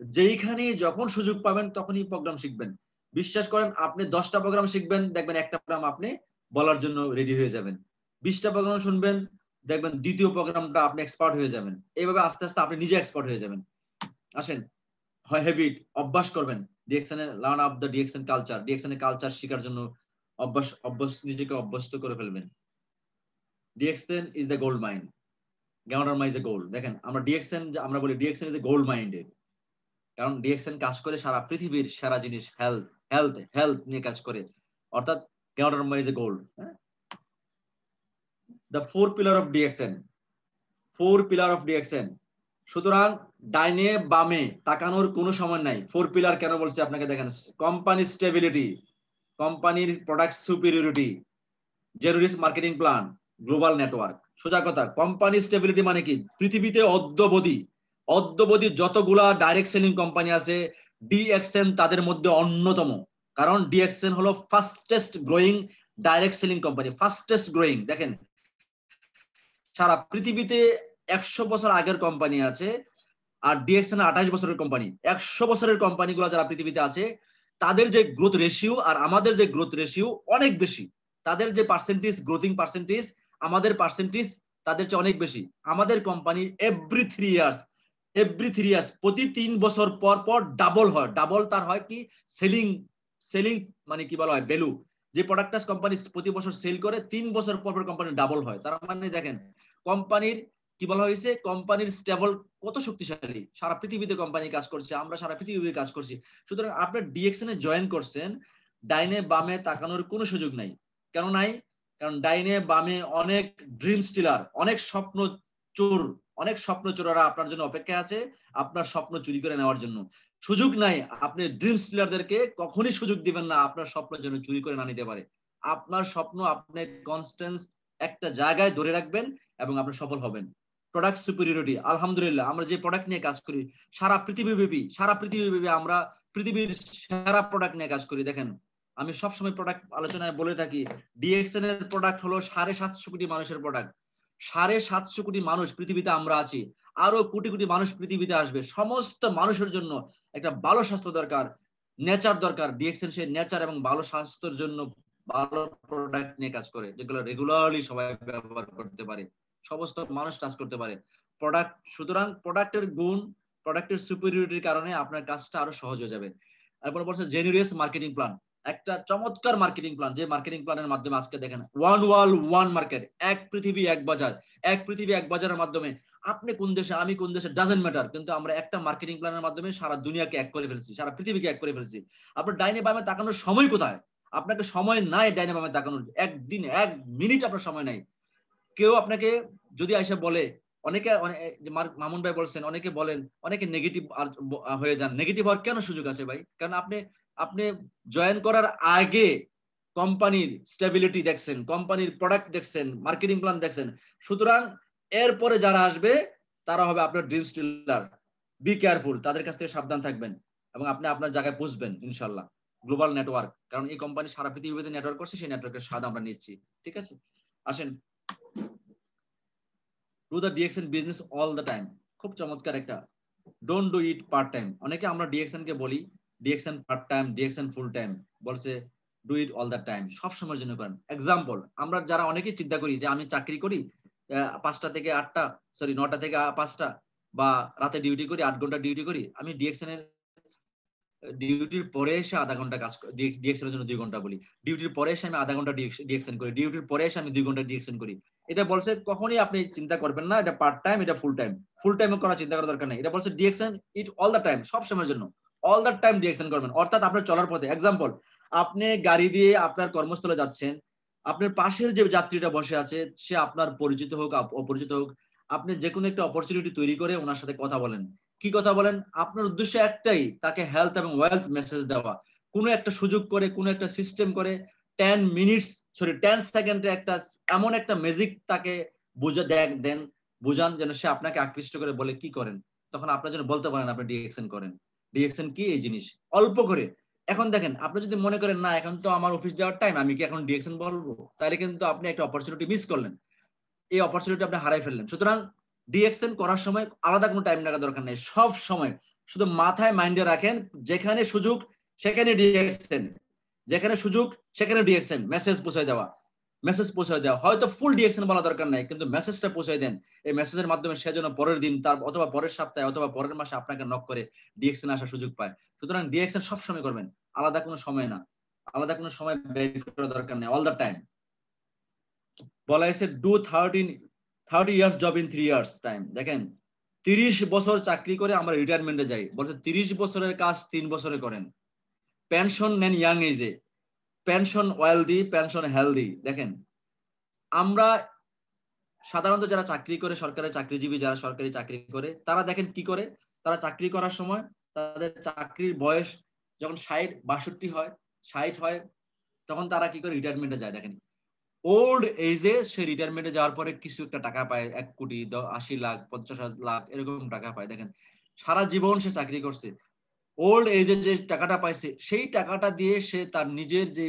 যেইখানে যখন সুযোগ পাবেন তখনই প্রোগ্রাম শিখবেন। বিশ্বাস করেন, আপনি 10টা প্রোগ্রাম শিখবেন, দেখবেন একটা প্রোগ্রাম আপনি বলার জন্য রেডি হয়ে যাবেন। 20টা প্রোগ্রাম শুনবেন, দেখবেন দ্বিতীয় প্রোগ্রামটা আপনি এক্সপার্ট হয়ে যাবেন। এইভাবে আস্তে আস্তে আপনি নিজে এক্সপার্ট হয়ে যাবেন। আসেন, হয় হ্যাবিট, অভ্যাস করবেন। ডিএক্সএন এর learn of the DXN culture, DXN এর কালচার শেখার জন্য নিজেকে অভ্যস্ত করে ফেলবেন। DXN is the gold mine, Ganoderma is the gold. দেখেন আমরা ডিএক্সএন, আমরা বলি DXN is the gold minded, কারণ ডিএক্সএন কাজ করে সারা পৃথিবীর সেরা জিনিস, হেলথ হেলথ হেলথ নিয়ে কাজ করে। অর্থাৎ Ganoderma is a gold. The four pillar of DXN, four pillar of DXN. সুতরাং ডাইনে বামে তাকানোর কোনো সময় নাই। ফোর পিলার কেন বলছি আপনাকে, দেখেন, কোম্পানি স্টেবিলিটি, কোম্পানির product superiority, generous marketing plan, global network. সোজা কথা, কোম্পানি স্টেবিলিটি মানে কি, পৃথিবীতে অদ্যবধি যতগুলা ডাইরেক্ট সেলিং কোম্পানি আছে, ডিএক্সএন তাদের মধ্যে অন্যতম। কারণ ডিএক্সএন হলো fastest growing direct selling company, fastest growing. দেখেন সারা পৃথিবীতে 100 বছর আগের কোম্পানি আছে, আর ডিএক্সএন 28 বছরের কোম্পানি। 100 বছরের কোম্পানিগুলো যারা পৃথিবীতে আছে, তাদের যে গ্রোথ রেশিও আর আমাদের যে গ্রোথ রেশিও অনেক বেশি। তাদের যে পার্সেন্টেজ, গ্রোথিং পার্সেন্টেজ, আমাদের পার্সেন্টেজ তাদের চেয়ে অনেক বেশি। আমাদের কোম্পানি এভরি 3 ইয়ার্স, প্রতি 3 বছর পর পর ডাবল হয়। ডাবল তার হয় কি, সেলিং মানে কি বলা হয়, ভ্যালু। যে প্রোডাক্টটা কোম্পানি প্রতি বছর সেল করে, 3 বছর পর পর কোম্পানি ডাবল হয়। তার মানে দেখেন কোম্পানির কি বলা হয়েছে, কোম্পানির স্টেবল কত শক্তিশালী, সারা পৃথিবীতে কোম্পানি কাজ করছে, আমরা সারা পৃথিবীতে কাজ করছি। সুতরাং আপনার ডিএক্সএন এ জয়েন করছেন, ডাইনে বামে তাকানোর কোনো সুযোগ নাই। কেন নাই? কারণ ডাইনে বামে অনেক ড্রিম স্টিলার, অনেক স্বপ্ন চোর, অনেক স্বপ্ন চোরেরা আপনার জন্য অপেক্ষা আছে আপনার স্বপ্ন চুরি করে নেওয়ার জন্য। সুযোগ নাই, আপনি ড্রিম স্টিলারদেরকে কখনই সুযোগ দিবেন না আপনার স্বপ্ন যেন চুরি করে না নিতে পারে। আপনার স্বপ্ন আপনি কনস্ট্যান্স একটা জায়গায় ধরে রাখবেন এবং আপনি সফল হবেন। প্রোডাক্ট সুপিরিয়রিটি, আলহামদুলিল্লাহ আমরা যে প্রোডাক্ট নিয়ে কাজ করি সারা পৃথিবীব্যাপী আমরা পৃথিবীর সেরা প্রোডাক্ট নিয়ে কাজ করি। দেখেন আমি সবসময় প্রোডাক্ট আলোচনায় বলে থাকি, ডিএক্সএন এর প্রোডাক্ট হলো 750 কোটি মানুষের প্রোডাক্ট। 750 কোটি মানুষ পৃথিবীতে আমরা আছি, আরো কোটি কোটি মানুষ পৃথিবীতে আসবে। সমস্ত মানুষের জন্য একটা ভালো স্বাস্থ্য দরকার, নেচার দরকার। ডিএক্সএন সেই নেচার এবং ভালো স্বাস্থ্যের জন্য ভালো প্রোডাক্ট নিয়ে কাজ করে, যেগুলো রেগুলারলি সবাই ব্যবহার করতে পারে, সমস্ত মানুষ কাজ করতে পারে প্রোডাক্ট। সুতরাং প্রোডাক্টের গুণ, প্রোডাক্টের সুপিরিয়রিটির কারণে আপনার কাজটা আরো সহজ হয়ে যাবে। এরপর বলছে জেনুইয়াস মার্কেটিং প্ল্যান, একটা চমৎকার মার্কেটিং প্ল্যান, যে মার্কেটিং প্ল্যানের মাধ্যমে আজকে দেখেন ওয়ান ওয়ার্ল্ড ওয়ান মার্কেট, এক পৃথিবী এক বাজার, এক পৃথিবী এক বাজারের মাধ্যমে আপনি কোন দেশে আমি কোন দেশে ডাজেন্ট ম্যাটার, কিন্তু আমরা একটা মার্কেটিং প্ল্যানের মাধ্যমে সারা দুনিয়াকে এক করে ফেলছি, সারা পৃথিবীকে এক করে ফেলছি। আপনার ডাইনে বামে তাকানোর সময় কোথায়? আপনাকে সময় নাই ডাইনে বামে তাকানোর, একদিন এক মিনিট আপনার সময় নাই। কেউ আপনাকে যদি আইসা বলে, অনেকে মামুন ভাই বলছেন, অনেকে বলেন, অনেকে নেগেটিভ হয়ে যান। নেগেটিভ হওয়ার কেন সুযোগ আছে ভাই? কারণ আপনি জয়েন করার আগে কোম্পানির স্টেবিলিটি দেখছেন, কোম্পানির প্রোডাক্ট দেখছেন, মার্কেটিং প্ল্যান দেখছেন। সুতরাং এরপরে যারা আসবে তারা হবে আপনার ড্রিম স্টিলার। বি কেয়ারফুল, তাদের কাছ থেকে সাবধান থাকবেন এবং আপনি আপনার জায়গায় পৌঁছবেন ইনশাল্লাহ। গ্লোবাল নেটওয়ার্ক, কারণ এই কোম্পানি সারা পৃথিবীতে নেটওয়ার্ক করছে, সেই নেটওয়ার্কের স্বাদ আমরা নিচ্ছি। ঠিক আছে, আসেন। Do the DXN business all the time, খুব চমৎকার একটা। Don't do it part time. অনেকে আমরা ডিএক্সএন কে বলি DXN part time, DXN full time, বলছে do it all the time, সব সময়ের জন্য করেন। এক্সাম্পল, আমরা যারা অনেকেই চিন্তা করি যে আমি চাকরি করি 5টা থেকে 8টা, সরি 9টা থেকে 5টা, বা রাতে ডিউটি করি 8 ঘন্টা ডিউটি করি, আমি ডিএক্সএন এর ডিউটির পরে এসে আধা ঘন্টা কাজ, ডিএক্সএন এর জন্য 2 ঘন্টা বলি, ডিউটির পরে এসে আমি আধা ঘন্টা ডিএক্সএন করি, ডিউটির পরে এসে আমি 2 ঘন্টা ডিএক্সএন করি। এটা বলছে কখনই আপনি চিন্তা করবেন না এটা পার্ট টাইম, এটা ফুল টাইম। ফুল টাইম করার চিন্তা করার দরকার নেই। এটা বলছে DXN it all the time, সব সময়ের জন্য অল দ্য টাইম ডিএক্সএন করবেন। অর্থাৎ আপনার চলার পথে, এক্সাম্পল, আপনি গাড়ি দিয়ে আপনার কর্মস্থলে যাচ্ছেন, আপনার পাশের যে যাত্রীটা বসে আছে সে আপনার পরিচিত হোক অপরিচিত হোক, আপনি যে কোনো একটা অপরচুনিটি তৈরি করে ওনার সাথে কথা বলেন। কি কথা বলেন? আপনার উদ্দেশ্য একটাই, তাকে হেলথ এবং ওয়েলথ মেসেজ দেওয়া। কোনো একটা সুযোগ করে, কোনো একটা সিস্টেম করে 10 সেকেন্ডে একটা এমন একটা ম্যাজিক তাকে দেন, বুঝান, যেন সে আপনাকে আকৃষ্ট করে বলে কি করেন, তখন আপনার জন্য বলতে পারেন আপনি ডিএক্সএন করেন। ডিএক্সএন কি? এই জিনিস অল্প করে। এখন দেখেন, আপনি যদি মনে করেন না এখন তো আমার অফিস যাওয়ার টাইম, আমি কি এখন ডিএক্সএন বলবো, তাহলে কিন্তু আপনি একটা অপরচুনিটি মিস করলেন, এই অপরচুনিটি আপনি হারাই ফেললেন। সুতরাং ডিএক্সএন করার সময় আলাদা কোনো টাইম লাগার দরকার নেই, সব সময় শুধু মাথায় মাইন্ডে রাখেন, যেখানে সুযোগ সেখানে ডিএক্সএন, যেখানে সুযোগ সেখানে ডিএক্সএন, মেসেজ পৌঁছে দেওয়া, মেসেজ পৌঁছে দেওয়া। হয়তো ফুল ডিএক্সএন বলা দরকার নাই, কিন্তু মেসেজটা পৌঁছে দেন। এই মেসেজের মাধ্যমে সে যেন পরের দিন তার অথবা পরের সপ্তাহে অথবা পরের মাসে আপনাকে নক করে ডিএক্সএন আসার সুযোগ পায়। সুতরাং ডিএক্সএন সব সময় করবেন, আলাদা কোনো সময় না, আলাদা কোনো সময় বের করার দরকার নেই, অল দ্য টাইম। বলা হয়েছে do 30 years job in 3 years time. দেখেন 30 বছর চাকরি করে আমরা রিটায়ারমেন্টে যাই, বলছে 30 বছরের কাজ 3 বছরে করেন। পেনশন নেন ইয়াং এজে, পেনশন ওয়েলদি, পেনশন হেলদি। দেখেন আমরা সাধারণত যারা চাকরি করে, সরকারি চাকরিজীবী যারা সরকারি চাকরি করে, তারা দেখেন কি করে, তারা চাকরি করার সময় তাদের চাকরির বয়স যখন 60-62 হয়, 60 হয়, তখন তারা কি করে রিটায়ারমেন্টে যায়। দেখেন ওল্ড এজে সে রিটায়ারমেন্টে যাওয়ার পরে কিছু একটা টাকা পায়, 1 কোটি 80 লাখ 50 লাখ এরকম টাকা পায়। দেখেন সারা জীবন সে চাকরি করছে, ওল্ড এজে যে টাকাটা পাইছে সেই টাকাটা দিয়ে সে তার নিজের যে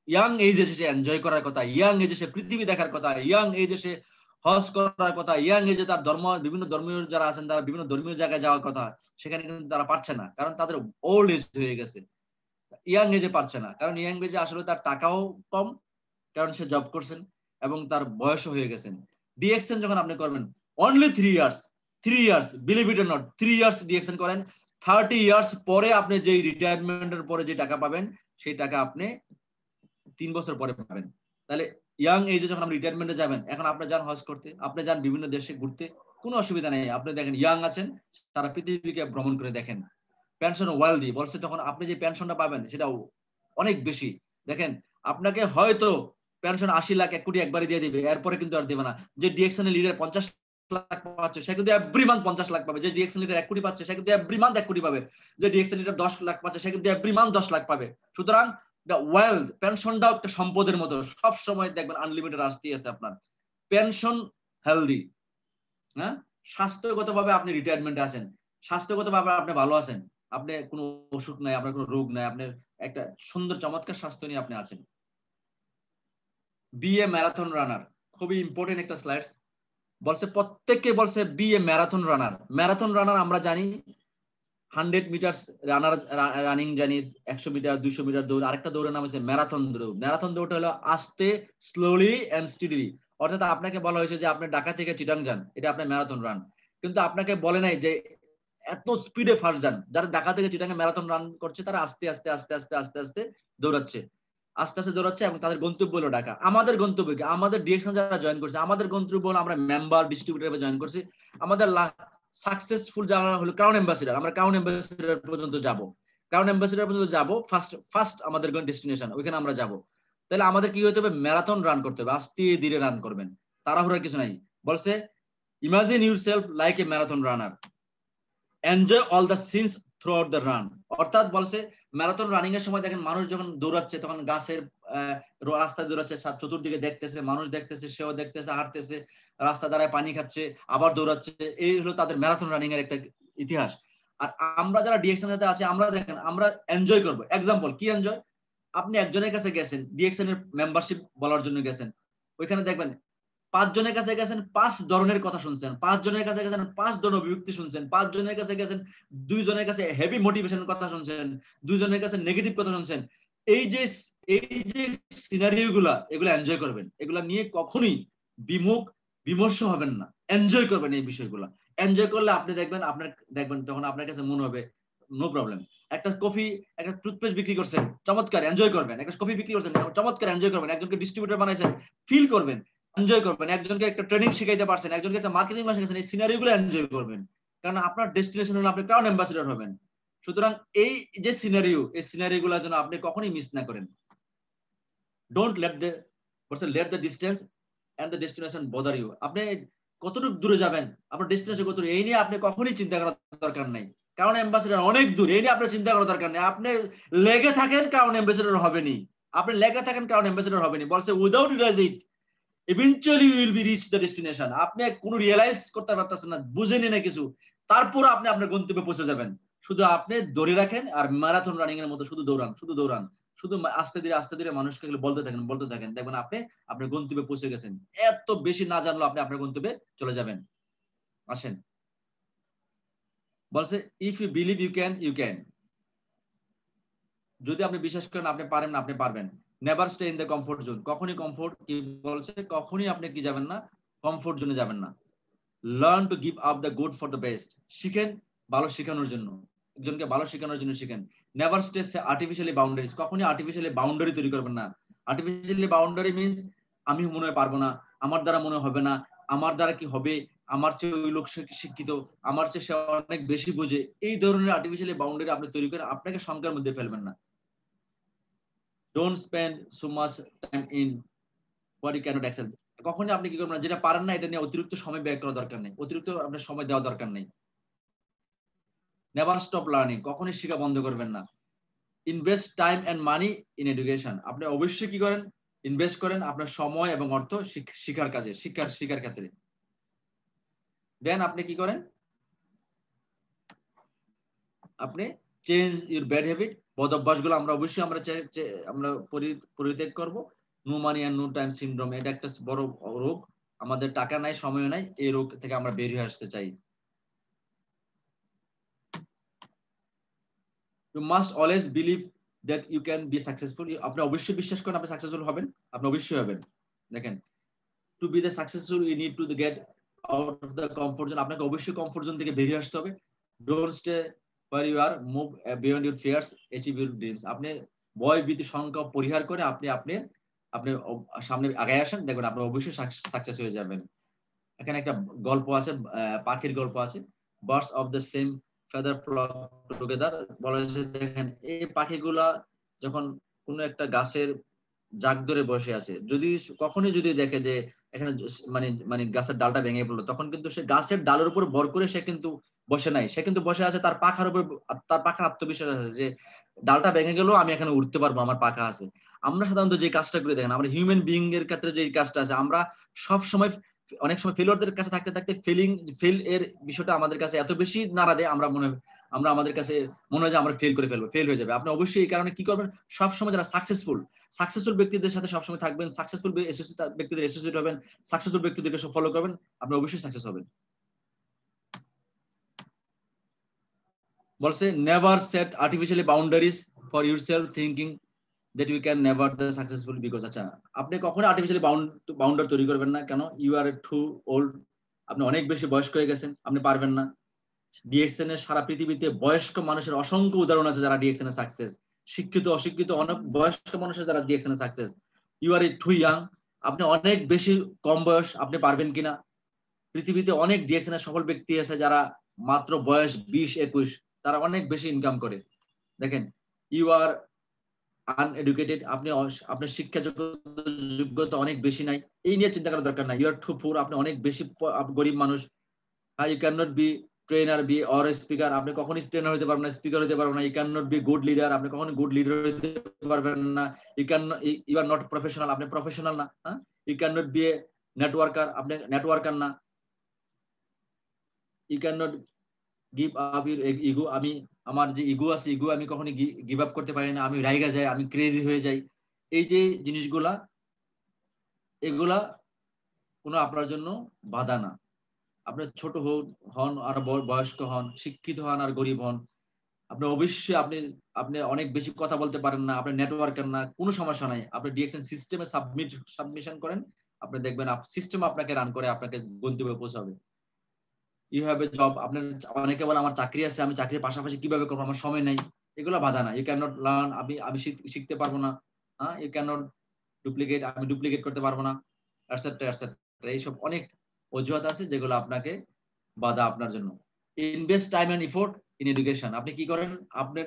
ইয়াং এজে সে এনজয় করার কথা, ইয়াং এজে সে পৃথিবী দেখার কথা, ইয়াং এজে সে হজ করার কথা, ইয়াং এজে তার বিভিন্ন ধর্মীয় যারা আছেন তারা বিভিন্ন ধর্মীয় জায়গায় যাওয়ার কথা, সেখানে কিন্তু তারা পারছে না, কারণ তাদের ওল্ড এজ হয়ে গেছে। ইয়াং এজে পারছে না, কারণ ইয়াং এজে আসলে তার টাকাও কম, কারণ সে জব করছেন এবং তার বয়সও হয়ে গেছেন। ডিএক্সএন যখন আপনি করবেন only 3 years, believe it or not, 3 years DXN করেন, 30 ইয়ার্স পরে আপনি যে রিটায়ারমেন্টের পরে যে টাকা পাবেন সেই টাকা আপনি 3 বছর পরে পাবেন। তাহলে ইয়াং এজে যখন আপনি রিটায়ারমেন্টে যাবেন, এখন আপনি যান হজ করতে, আপনি যান বিভিন্ন দেশে ঘুরতে, কোনো অসুবিধা নেই। আপনি দেখেন ইয়াং আছেন, তারা পৃথিবীকে ভ্রমণ করে দেখেন। পেনশন ওয়েলদি বলছে, তখন আপনি যে পেনশনটা পাবেন সেটা অনেক বেশি। দেখেন আপনাকে হয়তো পেনশন 80 লাখ 1 কোটি একবারে দিয়ে দিবে, এরপরে কিন্তু আর দিবে না। যে ডিএকশন লিডার 50 লাখ পাচ্ছে সে কিন্তু এভরি মান্থ 50 লাখ পাবে। যে ডিএকশন লিডার 1 কোটি পাচ্ছে সে কিন্তু এভরি মান্থ 1 কোটি পাবে। যে ডিএকশন লিডার 10 লাখ পাচ্ছে সে কিন্তু এভরি মান্থ 10 লাখ পাবে। সুতরাং দ্য ওয়েলথ, পেনশনটাও একটা সম্পদের মতো, সব সময় দেখবেন আনলিমিটেড আসতেই আছে আপনার। পেনশন হেলদি, হ্যাঁ। স্বাস্থ্যগতভাবে আপনি রিটায়ারমেন্টে আছেন, স্বাস্থ্যগতভাবে আপনি ভালো আছেন, আপনি কোনো অসুখ নাই, আপনার কোনো রোগ নাই, আপনার একটা সুন্দর চমৎকার স্বাস্থ্য নিয়ে আপনি আছেন। বি এ ম্যারাথন রানার, খুবই ইম্পর্টেন্ট একটা স্লাইডস। বলছে প্রত্যেককে বলছে B A marathon runner. Marathon রানার আমরা জানি 100 মিটার রানার, রানিং জানি, 100 মিটার 200 মিটার দৌড়। আরেকটা দৌড়ের নাম হচ্ছে ম্যারাথন দৌড়। ম্যারাথন দৌড়টা হলো আস্তে, স্লোলি এন্ড স্টিডি। অর্থাৎ আপনাকে বলা হয়েছে যে আপনি ঢাকা থেকে চিটাং যান, এটা আপনার ম্যারাথন রান। কিন্তু আপনাকে বলে নাই যে এত স্পিডে ফার্স্ট যান। যারা ঢাকা থেকে চিটাং ম্যারাথন রান করছে তারা আস্তে আস্তে আস্তে আস্তে আস্তে আস্তে দৌড়াচ্ছে, আস্তে আস্তে দৌড়াচ্ছে, এবং তাদের গন্তব্য হলো ঢাকা। আমাদের গন্তব্য কি? আমাদের ডিরেকশন যারা জয়েন করছে, আমাদের গন্তব্য হলো আমরা মেম্বার ডিস্ট্রিবিউটর জয়েন করছি। আমাদের সাকসেসফুল যারা হলো ক্রাউন অ্যাম্বাসিডার, আমরা ক্রাউন অ্যাম্বাসিডার পর্যন্ত যাব। ক্রাউন অ্যাম্বাসিডার পর্যন্ত যাব, ফার্স্ট আমাদের ডেস্টিনেশন, ওইখানে আমরা যাব। তাহলে আমাদের কি হতে হবে? ম্যারাথন রান করতে হবে, আস্তে ধীরে রান করবেন, তাড়াহুড়ার কিছু নাই। বলছে imagine yourself like a marathon runner, enjoy all the scenes throughout the run. অর্থাৎ বলছে ম্যারাথন রানিং এর সময় দেখেন মানুষ যখন দৌড়াচ্ছে তখন গাছের রাস্তায় দৌড়াচ্ছে, চতুর্দিকে দেখতেছে, মানুষ দেখতেছে, সেও দেখতেছে, হাঁটতেছে, রাস্তা দ্বারায় পানি খাচ্ছে, আবার দৌড়াচ্ছে। এই হলো তাদের ম্যারাথন রানিং এর একটা ইতিহাস। আর আমরা যারা ডিএকশন সাথে আছি, আমরা দেখেন আমরা এনজয় করবো। এক্সাম্পল কি এনজয়? আপনি একজনের কাছে গেছেন, ডিএকশন এর মেম্বারশিপ বলার জন্য গেছেন, ওইখানে দেখবেন 5 জনের কাছে গেছেন, 5 ধরনের কথা শুনছেন, 5 জনের কাছে গেছেন, 5 ধরনের অভিব্যক্তি শুনছেন, 5 জনের কাছে গেছেন, 2 জনের কাছে হেভি মোটিভেশনের কথা শুনছেন, 2 জনের কাছে নেগেটিভ কথা শুনছেন। এই যে সিনারিও গুলা, এগুলো এনজয় করবেন, এগুলা নিয়ে কখনোই বিমর্ষ হবেন না, এনজয় করবেন এই বিষয়গুলো। এনজয় করলে আপনি দেখবেন, তখন আপনার কাছে মনে হবে নো প্রবলেম। একটা কফি, একটা টুথপেস্ট বিক্রি করছেন, চমৎকার, এনজয় করবেন। একটা কফি বিক্রি করছেন, চমৎকার, এনজয় করবেন। একজনকে ডিস্ট্রিবিউটর বানাইছেন, ফিল করবেন, এনজয় করবেন। একজনকে একটা ট্রেনিং শিখাইতে পারছেন, একজনকে একটা মার্কেটিং ক্লাস শিখাইছেন, এই সিনারিও গুলো এনজয় করবেন। কারণ আপনার ডেস্টিনেশন হলো আপনি ক্রাউন অ্যাম্বাসিডর হবেন। সুতরাং এই যে সিনারিও, এই সিনারিও গুলোর জন্য আপনি কখনোই মিস না করেন। Don't let the distance and the destination bother you. আপনি কতটুকু দূরে যাবেন, আপনার ডেস্টিনেশন কত দূরে, এই নিয়ে আপনি কখনোই চিন্তা করার দরকার নেই। কারণ অ্যাম্বাসিডর অনেক দূর, এই নিয়ে আপনার চিন্তা করার দরকার নেই। আপনি লেগে থাকেন, কারণ অ্যাম্বাসিডর হবেনি। আপনি লেগে থাকেন, কারণ অ্যাম্বাসিডর হবেনি। বলছে without realise it eventually you will be reach the destination. আপনি কোনো রিয়েলাইজ করতে পারতেছেন না, বুঝেনি না কিছু, তারপর আপনি আপনার গন্তব্যে পৌঁছে যাবেন। শুধু আপনি ধরে রাখেন আর ম্যারাথন রানিং এর মতো শুধু দৌড়ান, শুধু দৌড়ান, শুধু আস্তে ধীরে মানুষকে বলতে থাকেন, দেখবেন আপনি আপনার গন্তব্যে পৌঁছে গেছেন। এত বেশি না জানলেও আপনি আপনার গন্তব্যে চলে যাবেন। আসেন, বলছে if you believe you can, you can. যদি আপনি বিশ্বাস করেন আপনি পারেন না, আপনি পারবেন। Never stay in the comfort zone. কখনই কমফোর্ট কি বলছে, কখনই আপনি কি যাবেন না, কমফোর্ট জোনে যাবেন না। Learn to give up the good for the best. শিখেন ভালো শেখানোর জন্য, একজনকে ভালো শেখানোর জন্য শিখেন। Never stay artificially boundaries. কখনই আর্টিফিশিয়ালি বাউন্ডারি তৈরি করবেন না। আর্টিফিশিয়ালি বাউন্ডারি মিন্স আমি মনে হয় পারবো না, আমার দ্বারা মনে হবে না, আমার দ্বারা কি হবে, আমার চেয়ে ওই লোক শিক্ষিত, আমার চেয়ে সে অনেক বেশি বোঝে। এই ধরনের আর্টিফিশিয়ালি বাউন্ডারি আপনি তৈরি করে আপনাকে সংখ্যার মধ্যে ফেলবেন না। Don't spend so much time in what you can't accept. কখনই আপনি কি করবেন না, যেটা পারেন না এটা নিয়ে অতিরিক্ত সময় ব্যয় করা দরকার নেই, অতিরিক্ত আপনার সময় দেওয়া দরকার নেই। Never stop learning. কখনই শেখা বন্ধ করবেন না। Invest time and money in education. আপনি অবশ্যই কি করেন, ইনভেস্ট করেন আপনার সময় এবং অর্থ শিক্ষার কাজে, শিক্ষার ক্ষেত্রে। দেন আপনি কি করেন, আপনি চেঞ্জ ইউর ব্যাড হ্যাবিট। বদ অভ্যাসগুলো আমরা অবশ্যই আমরা পরিত্যাগ করব। No money and no time syndrome, এটা একটা বড় রোগ। আমাদের টাকা নাই, সময় নাই, এই রোগ থেকে আমরা বের হয়ে আসতে চাই। You must always believe that you can be successful. আপনি অবশ্যই বিশ্বাস করেন আপনি সাকসেসফুল হবেন, আপনি অবশ্যই হবেন। দেখেন, to be the successful you need to get out of the comfort zone. আপনাকে অবশ্যই কমফোর্ট জোন থেকে বেরিয়ে আসতে হবে। Don't stay where you are, move beyond your fears, achieve your dreams. আপনি ভয় ভীতি শঙ্কা পরিহার করে আপনি আপনি সামনে আগায় আসেন, দেখবেন আপনি অবশ্যই সাকসেস হয়ে যাবেন। এখানে একটা গল্প আছে, পাখির গল্প আছে, birds of the same feather flock together. বলা হয়েছে দেখেন এই পাখিগুলা যখন কোনো একটা গাছের জাগ ধরে বসে আছে, যদি কখনোই যদি দেখে যে এখানে মানে মানে গাছের ডালটা ভেঙে পড়লো, তখন কিন্তু সে গাছের ডালের উপর ভর করে সে কিন্তু বসে নাই, সে কিন্তু বসে আছে তার পাখার উপর, তার পাখার আত্মবিশ্বাস আছে যে ডালটা ভেঙে গেলেও আমি এখানে উঠতে পারবো, আমার পাখা আছে। আমরা সাধারণত যে কাজটা করে দেখেন, আমরা হিউম্যান বিইং এর ক্ষেত্রে যে কাজটা আছে, আমরা সব সময় অনেক সময় ফেলিওরদের কাছে থাকতে থাকতে ফেল এর বিষয়টা আমাদের কাছে এত বেশি নাড়া দেয়, আমরা আমাদের কাছে মনে হয় যে আমরা ফেল করে ফেলবো, ফেল হয়ে যাবে। আপনি অবশ্যই এই কারণে কি করবেন, সবসময় যারা সাকসেসফুল ব্যক্তিদের সাথে সবসময় থাকবেন, সাকসেসফুল ব্যক্তিদের অ্যাসোসিয়েট হবেন, সাকসেসফুল ব্যক্তিদেরকে ফলো করবেন, আপনি অবশ্যই সাকসেস হবেন। বলছে never set artificially boundaries for yourself thinking that you can never the successful because আচ্ছা আপনি কখনো আর্টিফিশিয়ালি বাউন্ডার তৈরি করবেন না। কেন? ইউ আর টু ওল্ড, আপনি অনেক বেশি বয়স্ক হয়ে গেছেন, আপনি পারবেন না। ডিএক্সএন এর সারা পৃথিবীতে বয়স্ক মানুষের অসংখ্য উদাহরণ আছে যারা ডিএক্সএন এ সাকসেস, শিক্ষিত অশিক্ষিত অনেক বয়স্ক মানুষের যারা ডিএক্সএন এ success. You are too young, আপনি অনেক বেশি কম বয়স, আপনি পারবেন কিনা? পৃথিবীতে অনেক ডিএক্সএন এর সফল ব্যক্তি আছে যারা মাত্র বয়স 20-21, তারা অনেক বেশি ইনকাম করে। দেখেন ইউ আর আনএডুকেটেড, আপনার শিক্ষা যোগ্যতা অনেক বেশি নাই, এই নিয়ে চিন্তা করার দরকার নাই। ইউ আর টু পুর, আপনি অনেক বেশি গরিব মানুষ। You can not be trainer be or speaker, আপনি কখনোই ট্রেনার হতে পারবেন না, স্পিকার হতে পারবেন না। You can not be good leader, আপনি কখনো গুড লিডার হতে পারবেন না। ইউ আর নট প্রফেশনাল, আপনি প্রফেশনাল না। You can not be a networker, আপনি নেটওয়ার্কার না। You can not give up your ego, আমি আমার যে ইগো আছে, ইগো আমি কখনো গিভ আপ করতে পারি না, আমি রাইগা যাই, আমি ক্রেজি হয়ে যাই। এই যে জিনিসগুলা, এগুলা কোনো আপনার জন্য বাধা না। আপনি ছোট হন আর বয়স্ক হন, শিক্ষিত হন আর গরিব হন, আপনি অবশ্যই আপনি অনেক বেশি কথা বলতে পারেন না, আপনি নেটওয়ার্কার না, কোনো সমস্যা নাই। আপনি ডিএক্সএন সিস্টেমে সাবমিশন করেন, আপনি দেখবেন সিস্টেম আপনাকে রান করে আপনাকে গন্তব্যে পৌঁছাবে। ইউ হ্যাভ এ জব, আপনার অনেকে বলে আমার চাকরি আছে, আমি চাকরির পাশাপাশি কিভাবে করবো, আমার সময় নাই, এগুলো বাধা না। ইউ ক্যান নট লার্ন, আমি শিখতে পারবো না। ইউ ক্যান নট ডুপ্লিকেট, আমি ডুপ্লিকেট করতে পারবো না, এটসেট্রা এটসেট্রা। এইসব অনেক অজুহাত আছে যেগুলো আপনাকে বাধা আপনার জন্য। Invest time and effort in education, আপনি কি করেন, আপনার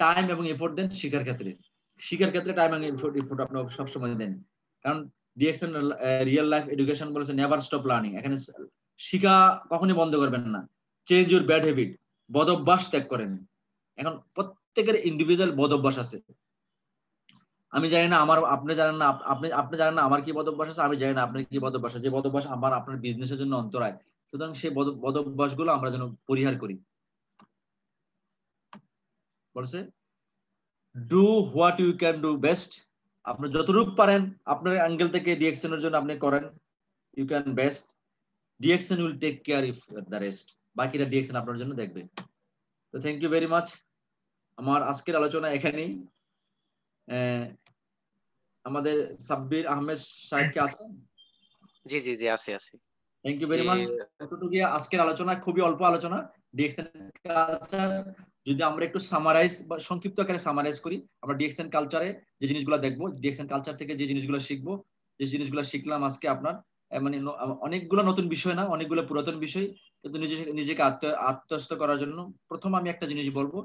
টাইম এবং এফোর্ট দেন শিক্ষার ক্ষেত্রে টাইম এবং এফোর্ট আপনি সবসময় দেন। কারণ ডিএক্সএন রিয়েল লাইফ এডুকেশন বলেছে নেভার স্টপ লার্নিং, এখানে শিখা কখনই বন্ধ করবেন না। চেঞ্জ ইউর ব্যাড হ্যাবিট, বদ অভ্যাস ত্যাগ করেন। এখন প্রত্যেকের ইন্ডিভিজুয়াল বদ অভ্যাস আছে, আমি জানি না আমার, আপনি জানেন না আপনি জানেন না আমার কি বদ অভ্যাস আছে, আমি জানি না আপনার কি বদ অভ্যাস আছে। যে বদ অভ্যাস আপনার বিজনেসের জন্য অন্তরায়, সুতরাং সেই বদ অভ্যাস গুলো আমরা যেন পরিহার করি। বলছে do what you can do best, আপনি যতটুকু পারেন আপনার অ্যাঙ্গেল থেকে ডিএক্সএন এর জন্য আপনি করেন, you can best, DXN will take care if the rest, বাকিটা ডিএক্সএন আপনার জন্য দেখবে। তো থ্যাংক ইউ ভেরি মাচ। আমার আজকের আলোচনা এখানেই। আমাদের সাব্বির আহমেদ সাহেব কে আছেন? জি জি জি, আছে আছে। Thank you G very much. এতটুকু আজকের আলোচনা, খুবই অল্প আলোচনা ডিএক্সএন কালচার। যদি আমরা একটু সামারাইজ বা সংক্ষিপ্ত আকারে সামারাইজ করি, আমরা ডিএক্সএন কালচারে যে জিনিসগুলো দেখবো, ডিএক্সএন কালচার থেকে যে জিনিসগুলো শিখবো, যে জিনিসগুলো শিখলাম আজকে আপনার, মানে অনেকগুলো নতুন বিষয় না, অনেকগুলো পুরাতন বিষয়, কিন্তু নিজেকে আত্মস্থ করার জন্য প্রথম আমি একটা জিনিস বলবো,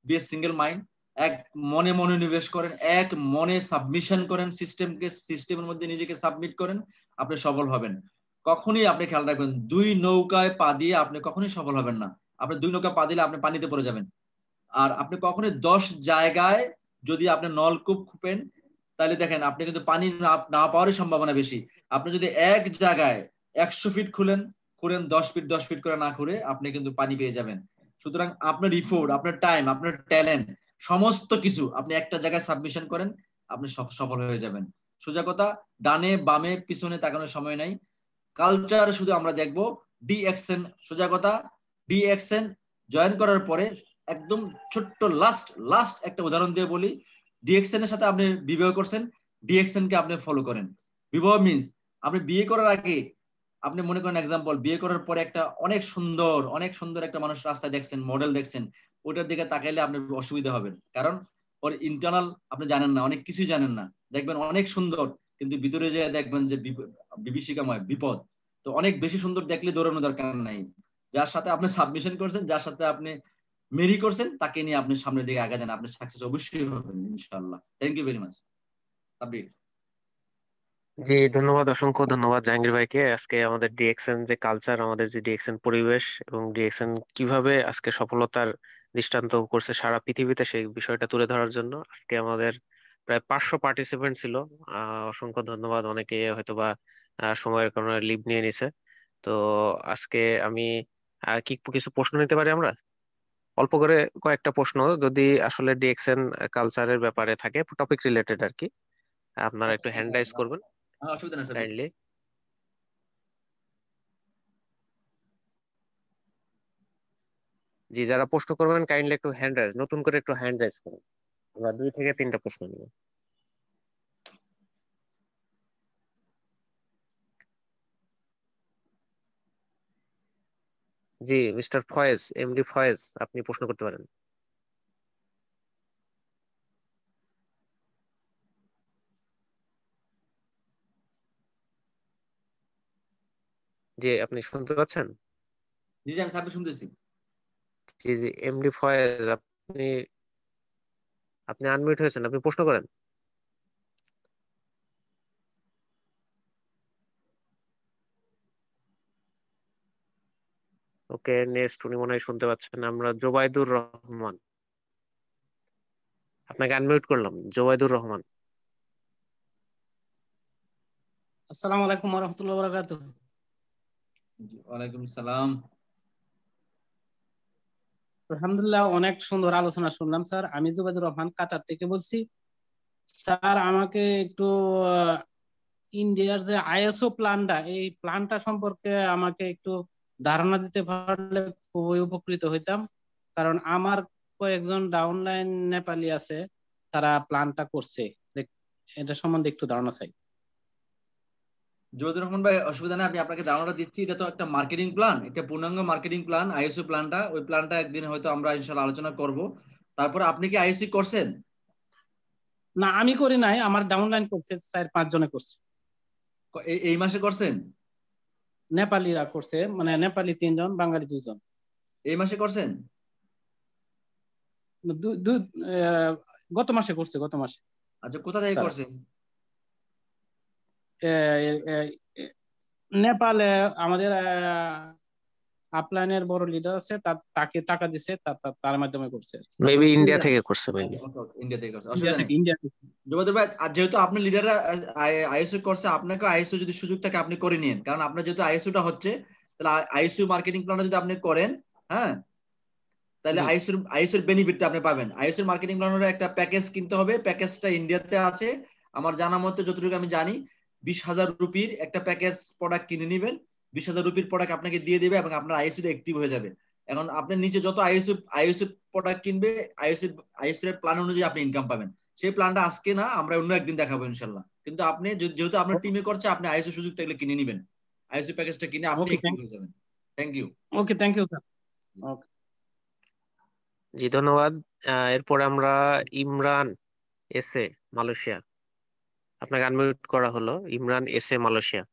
বি এ সিঙ্গেল মাইন্ড, এক মনে মনোনিবেশ করেন, এক মনে সাবমিশন করেন, সিস্টেমের মধ্যে নিজেকে সাবমিট করেন, আপনি সফল হবেন। কখনই আপনি খেয়াল রাখবেন, দুই নৌকায় পা দিয়ে আপনি কখনোই সফল হবেন না। আপনি দুই নৌকা পা দিলে আপনি পানিতে পড়ে যাবেন। আর আপনি কখনোই 10 জায়গায় যদি আপনি নলকূপ খুপেন, তাহলে দেখেন আপনি কিন্তু পানি না পাওয়ারই সম্ভাবনা বেশি। আপনি যদি এক জায়গায় 100 ফিট খুঁড়েন 10 ফিট করে না খুঁড়ে, আপনি কিন্তু পানি পেয়ে যাবেন। সুতরাং আপনার এফোর্ট, আপনার টাইম, আপনার ট্যালেন্ট, সমস্ত কিছু আপনি একটা জায়গায় সাবমিশন করেন, আপনি সফল হয়ে যাবেন। সোজা কথা, ডানে বামে পিছনে তাকানোর সময় নাই। কালচার শুধু আমরা দেখবো ডিএক্সএন, সোজা কথা, ডিএক্সএন জয়েন করার পরে একদম ছোট্ট লাস্ট একটা উদাহরণ দিয়ে বলি, ডিএক্সএন এর সাথে আপনি বিবাহ করছেন, ডিএক্সএন কে আপনি ফলো করেন। বিবাহ মিন্স আপনি বিয়ে করার আগে, আপনি মনে করেন এক্সাম্পল, বিয়ে করার পরে একটা অনেক সুন্দর একটা মানুষ রাস্তায় দেখছেন, মডেল দেখছেন, ওটার দিকে তাকাইলে আপনার অসুবিধা হবে, কারণ ওর ইন্টারনাল আপনি জানেন না, অনেক কিছুই জানেন না। দেখবেন অনেক সুন্দর, কিন্তু ভিতরে যে দেখবেন যে বিভীষিকাময় বিপদ। তো অনেক বেশি সুন্দর দেখলে দৌড়ানোর দরকার নাই। যার সাথে আপনি সাবমিশন করছেন, যার সাথে আপনি মেরি করছেন, তাকে নিয়ে আপনি সামনের দিকে আগে যান, আপনি সাকসেস অবশ্যই হবেন ইনশাআল্লাহ। Thank you very much Sabbir. জি, ধন্যবাদ, অসংখ্য ধন্যবাদ জাহাঙ্গীর ভাইকে আজকে আমাদের ডিএক্সএন যে কালচার, আমাদের যে ডিএক্সএন পরিবেশ এবং ডিএক্সএন কিভাবে আজকে সফলতার দৃষ্টান্ত করছে সারা পৃথিবীতে সেই বিষয়টা তুলে ধরার জন্য। আজকে আমাদের প্রায় 500 পার্টিসিপেন্ট ছিল। অসংখ্য ধন্যবাদ। অনেকে হয়তোবা সময়ের কারণে লিভ নিয়ে নিছে। তো আজকে আমি কি কিছু প্রশ্ন নিতে পারি আমরা, অল্প করে কয়েকটা প্রশ্ন, যদি আসলে ডিএক্সএন কালচারের ব্যাপারে থাকে, টপিক রিলেটেড আর কি। আপনারা একটু হ্যান্ড রাইজ করবেন অসুবিধা নেই সাব্বির। কাইন্ডলি। জি, যারা প্রশ্ন করবেন কাইন্ডলি একটু হ্যান্ড রাইজ, নতুন করে একটু হ্যান্ড রাইজ করুন। আমরা 2 থেকে 3টা প্রশ্ন নিব। জি, মিস্টার ফয়েজ, এমডি ফয়েজ, আপনি প্রশ্ন করতে পারেন। জি, আপনি শুনতে পাচ্ছেন? জি জি, আমি সাব্বির শুনতেছি। জি জি, এমডি ফয়েজ, আপনি আপনি আনমিউট হয়েছেন, আপনি প্রশ্ন করেন। ওকে, নেক্সট, উনি মনে হয় শুনতে পাচ্ছেন না। আমরা জোবাইদুর রহমান, আপনাকে আনমিউট করলাম, জোবাইদুর রহমান। আসসালামু আলাইকুম ওয়া রাহমাতুল্লাহি ওয়া বারাকাতুহু। জি, ওয়ালাইকুম সালাম। আলহামদুলিল্লাহ, অনেক সুন্দর আলোচনা শুনলাম স্যার। আমি জুবাইদুর রহমান কাতার থেকে বলছি। স্যার, আমাকে একটু আহ, ইন্ডিয়ার যে আইএসও প্ল্যানটা, এই প্ল্যানটা সম্পর্কে আমাকে একটু ধারণা দিতে পারলে খুবই উপকৃত হইতাম। কারণ আমার কয়েকজন ডাউনলাইন নেপালি আছে, তারা প্ল্যানটা করছে। দেখ- এটা সম্বন্ধে একটু ধারণা চাই। জহিদুর রহমান ভাই, অসুবিধা নেই, আমি আপনাকে ধারণা দিচ্ছি। এটা তো একটা মার্কেটিং প্ল্যান, একটা পূর্ণাঙ্গ মার্কেটিং প্ল্যান, আইএসও প্ল্যানটা। ওই প্ল্যানটা একদিন হয়তো আমরা ইনশাআল্লাহ আলোচনা করব। তারপরে আপনি কি আইএসসি করছেন? না, আমি করি নাই, আমার ডাউনলাইন করছে, 4-5 জনে করছে। এই এই মাসে করছেন? নেপালিরা করছে, মানে নেপালি 3 জন, বাঙালি 2 জন। এই মাসে করছেন? দু- দু- আহ, গত মাসে করছে, গত মাসে। আচ্ছা, কোথা থেকে তারা করছেন? আহ, আহ, নেপালে আমাদের আপলাইনের বড় লিডার আছে, তাকে টাকা দিছে, তার মাধ্যমে করছে আর কি। আচ্ছা, মেবি ইন্ডিয়া অসুবিধা নেই। থেকে করছে, মেবি। আচ্ছা, ওকে ওকে, ইন্ডিয়া থেকে করছে, ইন্ডিয়া অসুবিধা নেই। থেকে, ইন্ডিয়া থেকে। জুবাদুর ভাই, আর যেহেতু আপনি লিডাররা আইএসও করছে, আপনাকে আইএসও যদি সুযোগ থাকে আপনি করে নিন, কারণ আপনার যেহেতু আইএসওটা হচ্ছে, তাহলে আইএসও মার্কেটিং প্ল্যানটা যদি আপনি করেন, হ্যাঁ, তাহলে জি আইএসওর বেনিফিটটা আপনি পাবেন। আইএসওর মার্কেটিং প্ল্যানের একটা প্যাকেজ কিনতে হবে, প্যাকেজটা ইন্ডিয়াতে আছে আমার জানা মতে, যতটুকু আমি জানি। 20,000 রুপির একটা প্যাকেজ প্রোডাক্ট কিনে নেবেন, 20,000 রুপির প্রোডাক্ট আপনাকে দিয়ে দিবে এবং আপনার আইএসও অ্যাক্টিভ হয়ে যাবে। এখন আপনার নিচে যত আইএসও প্রোডাক্ট কিনবে, আইএসও এর প্ল্যান অনুযায়ী আপনি ইনকাম পাবেন। সেই প্ল্যানটা আজকে না, আমরা অন্য একদিন দেখাবো ইনশাল্লাহ। কিন্তু আপনি যেহেতু আপনার টিমে করছে, আপনি আইএসও সুযোগ থাকলে কিনে নেবেন, আইএসও প্যাকেজটা কিনে আপনি ওকে, অ্যাক্টিভ হয়ে যাবেন। Thank you. Okay, thank you sir. Okay. জি, ধন্যবাদ। এরপরে আমরা ইমরান এসে, মালয়েশিয়া, আপনাকে আনমিউট করা হলো। ইমরান এসে, মালয়েশিয়া।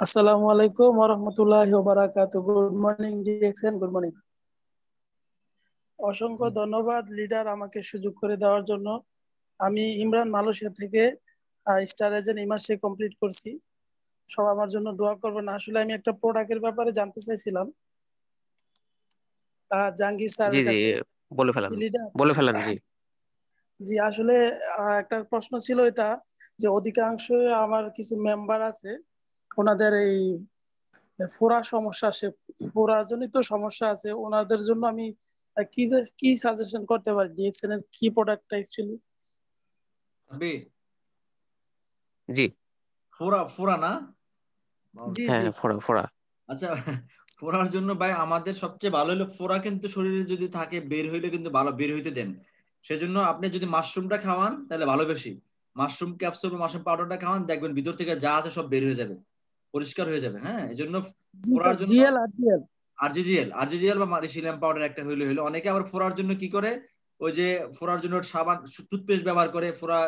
আসসালামু আলাইকুম ওয়া রাহমাতুল্লাহি ওয়া বারাকাতুহু। Good morning DXN, good morning. অসংখ্য ধন্যবাদ লিডার আমাকে সুযোগ করে দেওয়ার জন্য। আমি ইমরান, মালয়েশিয়া থেকে স্টার এজেন্ট এই মাসে কমপ্লিট করছি। সব আমার জন্য দোয়া করবেন। আসলে আমি একটা প্রোডাক্টের ব্যাপারে জানতে চাইছিলাম জাহাঙ্গীর জি স্যারের জি, কাছে। বলে ফেলেন, জি লিডার, বলে ফেলেন। জি জি আসলে একটা প্রশ্ন ছিল এটা, যে অধিকাংশ আমার কিছু মেম্বার আছে, ওনাদের এই ফোড়া সমস্যা আছে, ফোড়া জনিত সমস্যা আছে ওনাদের জন্য। আমি কি সাজেশন করতে পারি? ডিএক্সএন এর কি প্রোডাক্টটা অ্যাকচুয়ালি? সাব্বির, জি, ফোরা ফোরা না? জি হ্যাঁ জি ফোড়া ফোড়া। আচ্ছা, ফোড়ার জন্য ভাই আমাদের সবচেয়ে ভালো হলো, ফোড়া কিন্তু শরীরে যদি থাকে বের হইলে কিন্তু ভালো বের হইতে দেন। সেজন্য আপনি যদি মাশরুমটা খাওয়ান তাহলে ভালো, বেশি মাশরুম ক্যাপসুল বা মাশরুম পাউডারটা খাওয়ান, দেখবেন ভিতর থেকে যা আছে সব বের হয়ে যাবে, পরিষ্কার হয়ে যাবে। হ্যাঁ, এই জন্য জি ফোড়ার স্যার, জন্য জিএল আর ডিএল। আরজিজিএল বা মারিসিলিয়াম পাউডার একটা হইলে হইলো। অনেকে আবার ফোড়ার জন্য কি করে, ওই যে ফোড়ার জন্য সাবান টুথপেস্ট ব্যবহার করে ফোড়া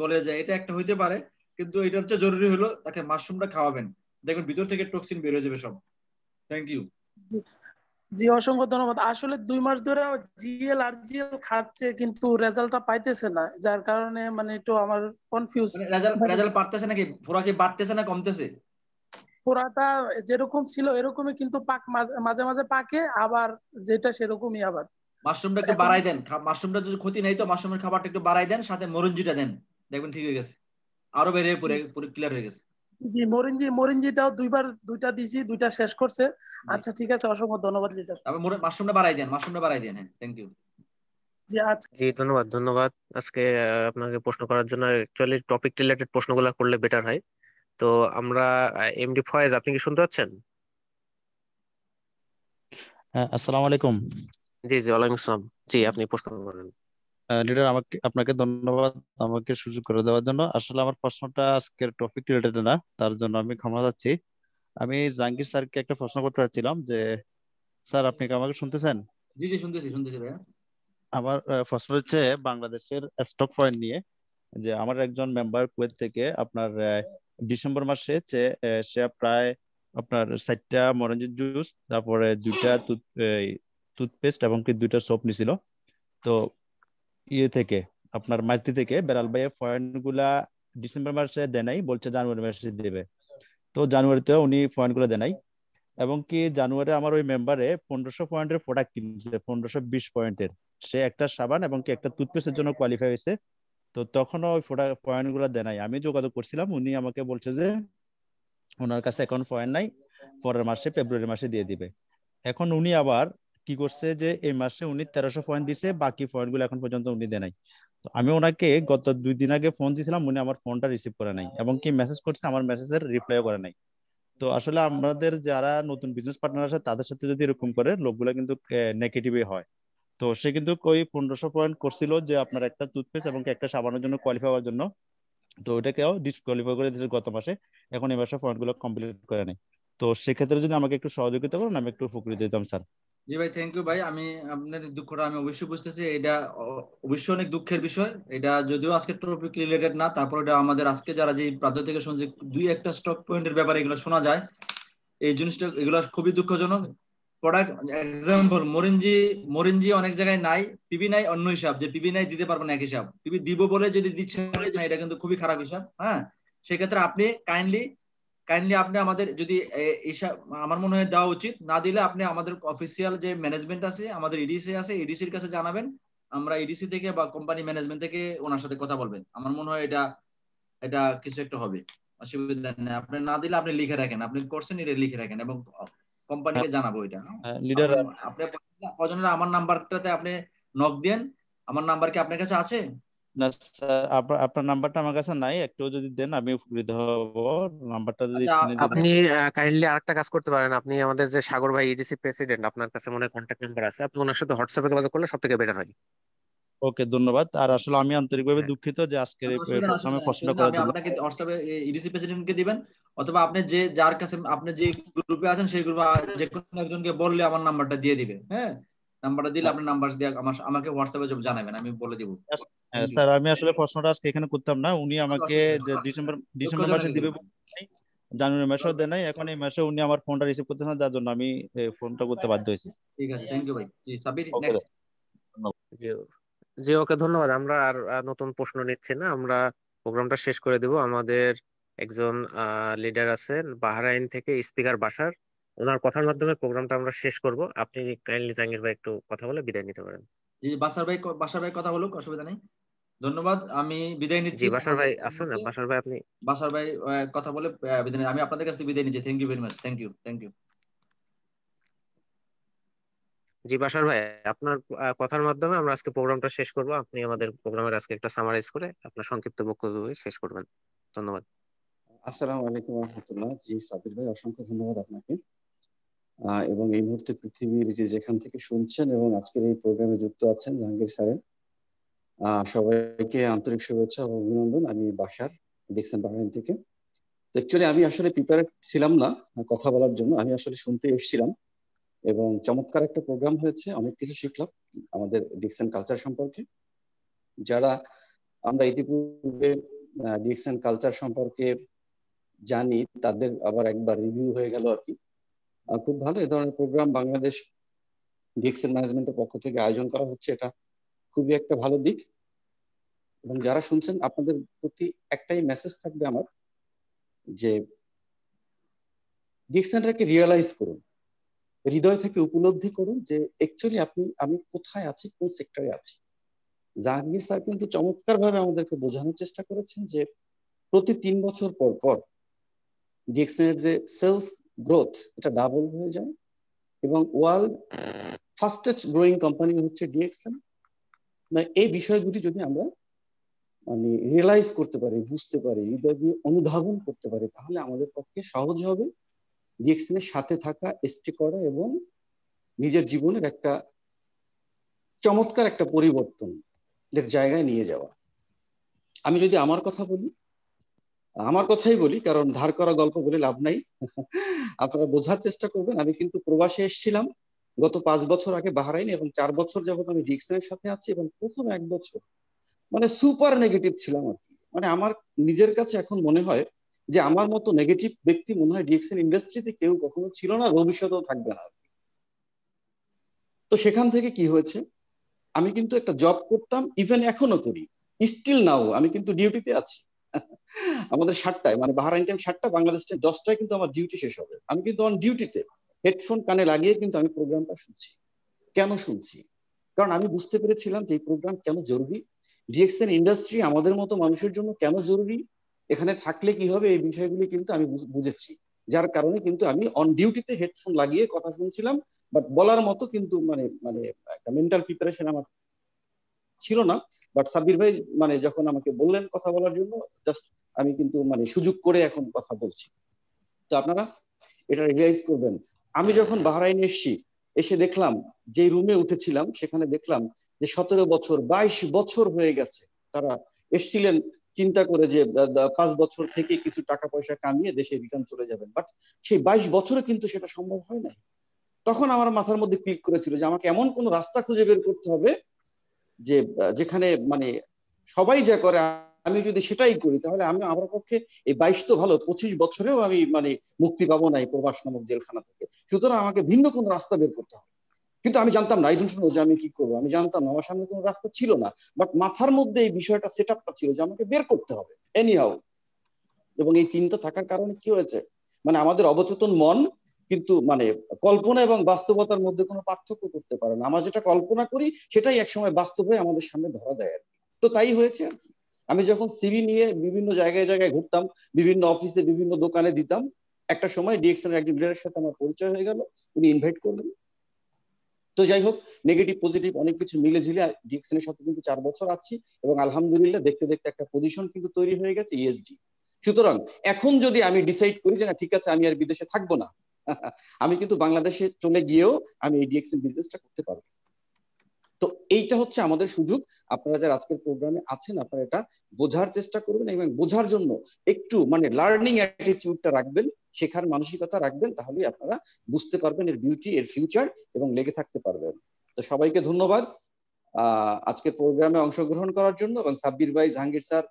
গলে যায়, এটা একটা হইতে পারে, কিন্তু এটা হচ্ছে জরুরি হলো তাকে মাশরুমটা খাওয়াবেন, দেখবেন ভিতর থেকে টক্সিন বের হয়ে যাবে সব। Thank you. জি অসংখ্য ধন্যবাদ। আসলে 2 মাস ধরে জিএল আর জিএল খাচ্ছে কিন্তু রেজাল্টটা পাইতেছে না, যার কারণে মানে একটু আমার কনফিউজ। মানে রেজাল্ট পারতেছে নাকি, ফোড়া কি বাড়তেছে না কমতেছে? ফোড়াটা যেরকম ছিল এরকমই, কিন্তু মাঝে মাঝে পাকে, আবার যেটা সেরকমই আবার। মাশরুমটা একটু এখন বাড়াই দেন, মাশরুমটা যদি ক্ষতি নেই তো মাশরুমের খাবারটা একটু বাড়াই দেন, সাথে মরঞ্জিটা দেন, দেখবেন ঠিক হয়ে গেছে, আরো বেড়ে পুরো পুরো ক্লিয়ার হয়ে গেছে। জি মরিঞ্জিটাও দুইটা দিছি, দুইটা শেষ করছে। আচ্ছা ঠিক আছে, অসংখ্য ধন্যবাদ লিডার। তারপর মাশরুমটা বাড়াই দেন, হ্যাঁ থ্যাংক ইউ। জি আচ্ছা। জি ধন্যবাদ ধন্যবাদ আজকে আপনাকে প্রশ্ন করার জন্য। অ্যাকচুয়ালি টপিক রিলেটেড প্রশ্নগুলো করলে বেটার হয়। তো আমরা এমডি ফয়েজ, আপনি কি শুনতে পাচ্ছেন? হ্যাঁ, আসসালামু আলাইকুম জি জি, ওয়ালাইকুম আসসালাম। জি, আপনি প্রশ্ন করেন। লিডার। আপনাকে ধন্যবাদ আমাকে সুযোগ করে দেওয়ার জন্য। আসলে আমার প্রশ্নটা আজকের টপিক রিলেটেড না, তার জন্য আমি ক্ষমা চাচ্ছি। আমি জাহাঙ্গীর স্যারকে একটা প্রশ্ন করতে চাচ্ছিলাম যে, স্যার আপনি কি আমাকে শুনতেছেন? জি জি শুনতেছি ভাইয়া। আমার প্রশ্ন হচ্ছে বাংলাদেশের স্টক পয়েন্ট নিয়ে। যে আমার একজন মেম্বার কুয়েত থেকে আপনার ডিসেম্বর মাসে সে প্রায় আপনার 60টা মরেঞ্জির জুস, তারপরে 2টা টুথপেস্ট এবং কি 2টা সোপ নিছিল। তো থেকে আপনার মাইতি থেকে বেলাল ভাইয়ের পয়েন্ট গুলা ডিসেম্বর মাসে দেয় নাই, বলছে জানুয়ারি মাসে দেবে। তো জানুয়ারিতেও উনি পয়েন্ট গুলো দেয় নাই, এবং কি জানুয়ারি আমার ওই মেম্বারে 1500 পয়েন্টের প্রোডাক্ট কিনছে, 1520 পয়েন্টের। সে একটা সাবান এবং কি একটা টুথপেস্টের জন্য কোয়ালিফাই হয়েছে। তো তখনও ওই পয়েন্ট গুলো দেয় নাই। আমি যোগাযোগ করছিলাম, উনি আমাকে বলছে যে ওনার কাছে এখন পয়েন্ট নাই, পরের মাসে ফেব্রুয়ারি মাসে দিয়ে দিবে। এখন উনি আবার কি করছে যে এই মাসে উনি 1300 পয়েন্ট দিছে, বাকি পয়েন্ট গুলো এখন পর্যন্ত উনি দেয় নাই। তো আমি ওনাকে গত 2 দিন আগে ফোন দিয়েছিলাম, উনি আমার ফোনটা রিসিভ করে নাই, এবং কি মেসেজ করছে, আমার মেসেজের রিপ্লাইও করে নাই। তো আসলে আমাদের যারা নতুন বিজনেস পার্টনার আছে তাদের সাথে যদি এরকম করে, লোকগুলো কিন্তু নেগেটিভই হয়। তো সে কিন্তু ওই 1500 পয়েন্ট করছিল যে আপনার একটা টুথপেস্ট এবং একটা সাবানের জন্য কোয়ালিফাই হওয়ার জন্য। তো ওটাকেও ডিসকোয়ালিফাই করে দিয়েছে গত মাসে। এখন এই মাসে পয়েন্ট গুলো কমপ্লিট করে নাই। তো সেক্ষেত্রে যদি আমাকে একটু সহযোগিতা করেন, আমি একটু উপকৃত হতাম স্যার। জি ভাই, থ্যাংক ইউ ভাই। আমি আপনার দুঃখটা আমি অবশ্যই বুঝতেছি, এটা অবশ্যই অনেক দুঃখের বিষয়। এটা যদিও আজকে টপিক রিলেটেড না, তারপর এটা আমাদের আজকে যারা যে প্রান্ত থেকে শুনছে 2-1টা স্টক পয়েন্টের ব্যাপারে এগুলো শোনা যায়, এই জিনিসটা এগুলো খুবই দুঃখজনক। প্রোডাক্ট এক্সাম্পল মরিঞ্জি অনেক জায়গায় নাই, পিবি নাই অন্য হিসাব, যে পিবি নাই দিতে পারবো না এক হিসাব, পিবি দিব বলে যদি দিচ্ছে না, এটা কিন্তু খুবই খারাপ হিসাব। হ্যাঁ, সেক্ষেত্রে আপনি কাইন্ডলি আপনি আমাদের যদি আমার মনে হয় দেওয়া উচিত, না দিলে আপনি আমাদের অফিসিয়াল যে ম্যানেজমেন্ট আছে, আমাদের ইডিসি আছে, ইডিসির কাছে জানাবেন। আমরা ইডিসি থেকে বা কোম্পানি ম্যানেজমেন্ট থেকে ওনার সাথে কথা বলবেন। আমার মনে হয় এটা এটা কিছু একটা হবে, অসুবিধা নেই। আপনি না দিলে আপনি লিখে রাখেন, আপনি করছেন এটা লিখে রাখেন, এবং কোম্পানিকে জানাবো এটা। লিডার, আপনি প্রয়োজনে আমার নাম্বারটাতে আপনি নক দেন। আমার নাম্বার কি আপনার কাছে আছে? না স্যার, আপনার নাম্বারটা আমার কাছে নাই, একটু যদি দেন আমি উপকৃত হব। নাম্বারটা যদি আচ্ছা, স্ক্রিনে দিয়ে দেন। আপনি কাইন্ডলি আরেকটা কাজ করতে পারেন। আপনি আমাদের যে সাগর ভাই ইডিসি প্রেসিডেন্ট, আপনার কাছে মনে হয় কন্ট্যাক্ট নাম্বার আছে, আপনি ওনার সাথে হোয়াটসঅ্যাপে যোগাযোগ করলে সব থেকে বেটার হয়। ওকে, ধন্যবাদ। আর আসলে আমি আন্তরিকভাবে হ্যাঁ দুঃখিত যে আজকের এই অসুবিধা না, প্রোগ্রামে প্রশ্ন অসুবিধা না। করার আমি জন্য। আপনাকে হোয়াটসঅ্যাপে ইডিসি প্রেসিডেন্টকে দিবেন, অথবা আপনি যে যার কাছে আপনি যে গ্রুপে আছেন সেই গ্রুপে যে কোনো একজনকে বললে আমার নাম্বারটা দিয়ে দিবে। হ্যাঁ, নাম্বারটা দিলে আপনি নাম্বার দিয়ে আমাকে হোয়াটসঅ্যাপে জানাবেন, আমি বলে দিব। Thank you. স্যার আমি আসলে প্রশ্নটা আজকে এখানে করতাম না। উনি আমাকে যে ডিসেম্বর দুঃখজনক মাসে দিবে এগুলো। বলে নাই, জানুয়ারি মাসেও দেয় নাই, এখন এই মাসে উনি আমার ফোনটা রিসিভ করতেছেন না, যার জন্য আমি ফোনটা করতে বাধ্য হয়েছি। ঠিক আছে, থ্যাংক ইউ ভাই। জি সাবির, ওকে, নেক্সট। ধন্যবাদ। জি জি, ওকে ধন্যবাদ। আমরা আর নতুন প্রশ্ন নিচ্ছি না, আমরা প্রোগ্রামটা শেষ করে দিব। আমাদের একজন লিডার আছেন বাহরাইন থেকে, স্পিকার বাশার, ওনার কথার মাধ্যমে প্রোগ্রামটা আমরা শেষ করব। আপনি কাইন্ডলি জাহাঙ্গীর ভাই একটু কথা বলে বিদায় নিতে পারেন। জি, বাসার ভাই কথা বলুক, অসুবিধা নেই। ধন্যবাদ, আমি বিদায় জি, নিচ্ছি বাশার আমাদের ভাই পক্ষ আছেন? থেকে। বাশার ভাই আপনি? বাসার ভাই কথা বলে বিদায় আমি আপনাদের কাছ থেকে বিদায় নিচ্ছি। Thank you very much. Thank you, thank you. জি বাশার ভাই, আপনার কথার মাধ্যমে আমরা আজকে প্রোগ্রামটা শেষ করব। আপনি আমাদের প্রোগ্রামের আজকে একটা সামারাইজ করে আপনার সংক্ষিপ্ত বক্তব্য শেষ করবেন। ধন্যবাদ। আসসালামু আলাইকুম রহমতুল্লাহ। জি সাবির ভাই, অসংখ্য ধন্যবাদ আপনাকে। এবং এই মুহূর্তে পৃথিবীর যেখান থেকে শুনছেন এবং আজকের এই প্রোগ্রামে যুক্ত আছেন জাহাঙ্গীর স্যারের সবাইকে আন্তরিক শুভেচ্ছা ও অভিনন্দন। আমি বাশার, ডিকসন বাহরাইন থেকে। অ্যাকচুয়ালি আমি আসলে প্রিপেয়ার ছিলাম না কথা বলার জন্য, আমি আসলে শুনতে এসেছিলাম। এবং চমৎকার একটা প্রোগ্রাম হয়েছে, অনেক কিছু শিখলাম আমাদের ডিএক্সএন কালচার সম্পর্কে। যারা আমরা ইতিপূর্বে ডিএক্সএন কালচার সম্পর্কে জানি তাদের আবার একবার রিভিউ হয়ে গেল আর কি। খুব ভালো, এ ধরনের প্রোগ্রাম বাংলাদেশ ডিএক্সএন ম্যানেজমেন্টের পক্ষ থেকে আয়োজন করা হচ্ছে, এটা খুবই একটা ভালো দিক। এবং যারা শুনছেন আপনাদের প্রতি একটাই মেসেজ থাকবে আমার, যে ডিএক্সএনটাকে রিয়েলাইজ করুন, হৃদয় থেকে উপলব্ধি করুন যে অ্যাকচুয়ালি আমি কোথায় আছি, কোন সেক্টরে আছি। জাহাঙ্গীর স্যার কিন্তু চমৎকার ভাবে আমাদেরকে বোঝানোর চেষ্টা করেছেন যে প্রতি 3 বছর পর পর ডিএক্সএন এর যে সেলস গ্রোথ এটা ডাবল হয়ে যায়, এবং ওয়ার্ল্ড ফাস্টেস্ট গ্রোয়িং কোম্পানি হচ্ছে ডিএক্সএন। মানে এই বিষয়গুলি যদি আমরা মানে রিয়েলাইজ করতে পারি, বুঝতে পারি, হৃদয় দিয়ে অনুধাবন করতে পারি, তাহলে আমাদের পক্ষে সহজ হবে ডিএক্সএন এর সাথে থাকা, স্টে করা এবং নিজের জীবনের একটা চমৎকার একটা পরিবর্তন এর জায়গায় নিয়ে যাওয়া। আমি যদি আমার কথা বলি, আমার কথাই বলি, কারণ ধার করা গল্প বলে লাভ নাই। আপনারা বোঝার চেষ্টা করবেন, আমি কিন্তু প্রবাসে এসেছিলাম গত 5 বছর আগে বাহরাইন, এবং 4 বছর যাবত আমি ডিএক্সএন এর সাথে আছি। এবং প্রথম 1 বছর মানে সুপার নেগেটিভ ছিলাম আর কি। মানে আমার নিজের কাছে এখন মনে হয় যে আমার মতো নেগেটিভ ব্যক্তি মনে হয় ডিএক্সএন ইন্ডাস্ট্রিতে কেউ কখনো ছিল না, ভবিষ্যতেও থাকবে না। তো সেখান থেকে কি হয়েছে, আমি কিন্তু একটা জব করতাম, ইভেন এখনো করি, স্টিল নাও আমি কিন্তু ডিউটিতে আছি। আমাদের 7টায়, মানে বাহরাইন টাইম 7টা, বাংলাদেশ টাইম 10টায় কিন্তু আমার ডিউটি শেষ হবে। আমি কিন্তু অন ডিউটিতে হেডফোন কানে লাগিয়ে কিন্তু আমি প্রোগ্রামটা শুনছি। কেন শুনছি? কারণ আমি বুঝতে পেরেছিলাম যে এই প্রোগ্রাম কেন জরুরি, ডিএক্সএন ইন্ডাস্ট্রি আমাদের মতো মানুষের জন্য কেন জরুরি, এখানে থাকলে কি হবে, এই বিষয়গুলি কিন্তু আমি বুঝেছি। যার কারণে কিন্তু আমি অন ডিউটিতে হেডফোন লাগিয়ে কথা শুনছিলাম। বাট বলার মতো কিন্তু মানে মানে একটা মেন্টাল প্রিপারেশন আমার ছিল না। বাট সাব্বির ভাই মানে যখন আমাকে বললেন কথা বলার জন্য, জাস্ট আমি কিন্তু মানে সুযোগ করে এখন কথা বলছি। তো আপনারা এটা রিয়েলাইজ করবেন। আমি যখন বাহরাইনে এসে দেখলাম, যে রুমে উঠেছিলাম সেখানে দেখলাম যে 17 বছর 22 বছর হয়ে গেছে। তারা এসেছিলেন চিন্তা করে যে 5 বছর থেকে কিছু টাকা পয়সা কামিয়ে দেশে রিটার্ন চলে যাবেন, বাট সেই 22 বছরে কিন্তু সেটা সম্ভব হয় নাই। তখন আমার মাথার মধ্যে ক্লিক করেছিল যে আমাকে এমন কোন রাস্তা খুঁজে বের করতে হবে যে যেখানে মানে সবাই যা করে আমি যদি সেটাই করি, তাহলে আমি আমার পক্ষে এই 22 তো ভালো, 25 বছরেও আমি মানে মুক্তি পাবো না এই প্রবাস নামক জেলখানা থেকে। সুতরাং আমাকে ভিন্ন কোন রাস্তা বের করতে হবে। কিন্তু আমি জানতাম না, যে আমি কি করবো আমি জানতাম না, আমার সামনে কোনো রাস্তা ছিল না। বাট মাথার মধ্যে এই বিষয়টা সেট আপটা ছিল যে আমাকে বের করতে হবে এনিহাউ। এবং এই চিন্তা থাকার কারণে কি হয়েছে, মানে আমাদের অবচেতন মন কিন্তু মানে কল্পনা এবং বাস্তবতার মধ্যে কোনো পার্থক্য করতে পারে না। আমরা যেটা কল্পনা করি সেটাই একসময় বাস্তব হয়ে আমাদের সামনে ধরা দেয় আর কি। তো তাই হয়েছে আর কি। আমি যখন সিভি নিয়ে বিভিন্ন জায়গায় জায়গায় ঘুরতাম, বিভিন্ন অফিসে বিভিন্ন দোকানে দিতাম, একটা সময় ডিএক্সএন এর একজন লিডারের সাথে আমার পরিচয় হয়ে গেল, উনি ইনভাইট করলেন। তো যাই হোক, নেগেটিভ পজিটিভ অনেক কিছু মিলে ঝিলে ডিএক্সএন এর সাথে কিন্তু 4 বছর আছি, এবং আলহামদুলিল্লাহ দেখতে দেখতে একটা পজিশন কিন্তু তৈরি হয়ে গেছে ইএসডি। সুতরাং এখন যদি আমি ডিসাইড করি যে না ঠিক আছে আমি আর বিদেশে থাকবো না, আমি কিন্তু বাংলাদেশে চলে গিয়েও আমি এই ডিএক্সএন বিজনেসটা করতে পারবো। তো এইটা হচ্ছে আমাদের সুযোগ। আপনারা যারা আজকের প্রোগ্রামে আছেন আপনারা এটা বোঝার চেষ্টা করবেন, এবং বোঝার জন্য একটু মানে লার্নিং অ্যাটিটিউডটা রাখবেন, শেখার মানসিকতা রাখবেন, তাহলেই আপনারা বুঝতে পারবেন এর বিউটি, এর ফিউচার, এবং লেগে থাকতে পারবেন। তো সবাইকে ধন্যবাদ আজকের প্রোগ্রামে অংশগ্রহণ করার জন্য, এবং সাব্বির ভাই, জাহাঙ্গীর স্যার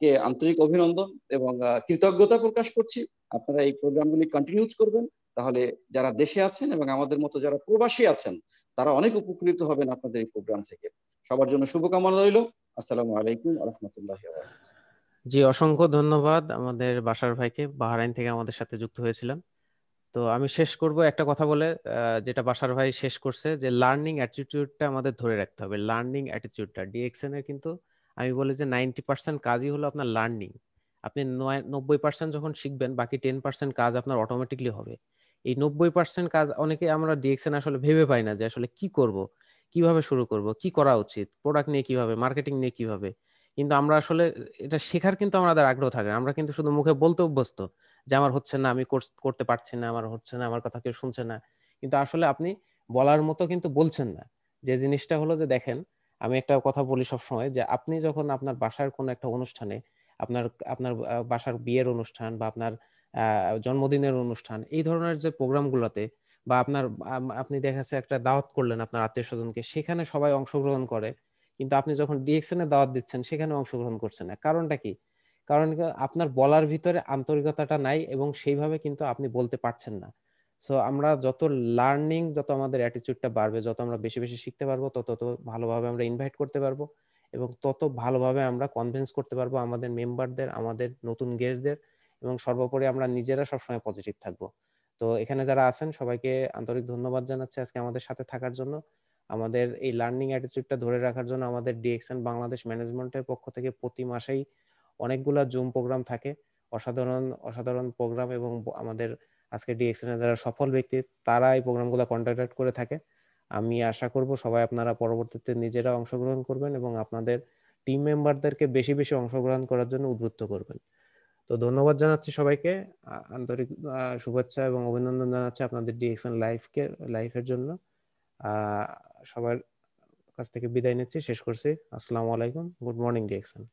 কে আন্তরিক অভিনন্দন এবং কৃতজ্ঞতা প্রকাশ করছি। আপনারা এই প্রোগ্রামগুলি কন্টিনিউজ করবেন, তাহলে যারা দেশে আছেন এবং আমাদের মতো যারা প্রবাসী আছেন তারা অনেক উপকৃত হবেন আপনাদের এই প্রোগ্রাম থেকে। সবার জন্য শুভকামনা রইল। আসসালামু আলাইকুম ওয়া রাহমাতুল্লাহি ওয়া বারাকাতুহু। জি, অসংখ্য ধন্যবাদ আমাদের বাশার ভাইকে, বাহরাইন থেকে আমাদের সাথে যুক্ত হয়েছিলেন। তো আমি শেষ করব একটা কথা বলে, যেটা বাশার ভাই শেষ করছে, যে লার্নিং অ্যাটিটিউডটা আমাদের ধরে রাখতে হবে। লার্নিং অ্যাটিটিউডটা ডিএক্সএন এর কিন্তু আমি বলি যে 90% কাজই হলো আপনার লার্নিং। আপনি 90% যখন শিখবেন, বাকি 10% কাজ আপনার অটোমেটিকলি হবে। এই 90% কাজ অনেকে আমরা ডিএক্সএন আসলে ভেবে পাই না যে আসলে কি করব, কিভাবে শুরু করব, কি করা উচিত, প্রোডাক্ট নিয়ে কিভাবে, মার্কেটিং নিয়ে কিভাবে। কিন্তু আমরা আসলে এটা শেখার কিন্তু আমাদের আগ্রহ থাকে না। আমরা কিন্তু শুধু মুখে বলতে অভ্যস্ত যে আমার হচ্ছে না, আমি কোর্স করতে পারছি না, আমার হচ্ছে না, আমার কথা কেউ শুনছে না। কিন্তু আসলে আপনি বলার মতো কিন্তু বলছেন না। যে জিনিসটা হলো যে দেখেন, আমি একটা কথা বলি সবসময়, যে আপনি যখন আপনার বাসার কোনো একটা অনুষ্ঠানে, আপনার আপনার বাসার বিয়ের অনুষ্ঠান বা আপনার জন্মদিনের অনুষ্ঠান, এই ধরনের যে প্রোগ্রামগুলোতে বা আপনার আপনি দেখা যাচ্ছে একটা দাওয়াত করলেন আপনার আত্মীয় স্বজনকে, সেখানে সবাই অংশগ্রহণ করে, কিন্তু আপনি যখন ডিএক্সএন এ দাওয়াত দিচ্ছেন সেখানে অংশগ্রহণ করছেন না। কারণটা কি? কারণ আপনার বলার ভিতরে আন্তরিকতাটা নাই এবং সেইভাবে কিন্তু আপনি বলতে পারছেন না। সো আমরা যত লার্নিং, যত আমাদের অ্যাটিটিউডটা বাড়বে, যত আমরা বেশি বেশি শিখতে পারবো, তত ভালোভাবে আমরা ইনভাইট করতে পারবো এবং তত ভালোভাবে আমরা কনভিন্স করতে পারবো আমাদের মেম্বারদের, আমাদের নতুন গেস্টদের, এবং সর্বোপরি আমরা নিজেরা সবসময় পজিটিভ থাকবো। তো এখানে যারা আছেন সবাইকে আন্তরিক ধন্যবাদ জানাচ্ছি আজকে আমাদের সাথে থাকার জন্য। আমাদের এই লার্নিং অ্যাটিটিউডটা ধরে রাখার জন্য আমাদের ডিএক্সএন বাংলাদেশ ম্যানেজমেন্টের পক্ষ থেকে প্রতি মাসেই অনেকগুলা জুম প্রোগ্রাম থাকে, অসাধারণ অসাধারণ প্রোগ্রাম, এবং আমাদের আজকে ডিএক্সএন এর যারা সফল ব্যক্তি তারা এই প্রোগ্রামগুলো কন্ডাক্ট করে থাকে। আমি আশা করব সবাই আপনারা পরবর্তীতে নিজেরা অংশগ্রহণ করবেন এবং আপনাদের টিম মেম্বারদেরকে বেশি বেশি অংশগ্রহণ করার জন্য উদ্বুদ্ধ করবেন। তো ধন্যবাদ জানাচ্ছি সবাইকে, আন্তরিক শুভেচ্ছা এবং অভিনন্দন জানাচ্ছি আপনাদের ডিএক্সএন লাইফের জন্য। সবার কাছ থেকে বিদায় নিচ্ছি, শেষ করছি। আসসালামু আলাইকুম, গুড মর্নিং ডিএক্সএন।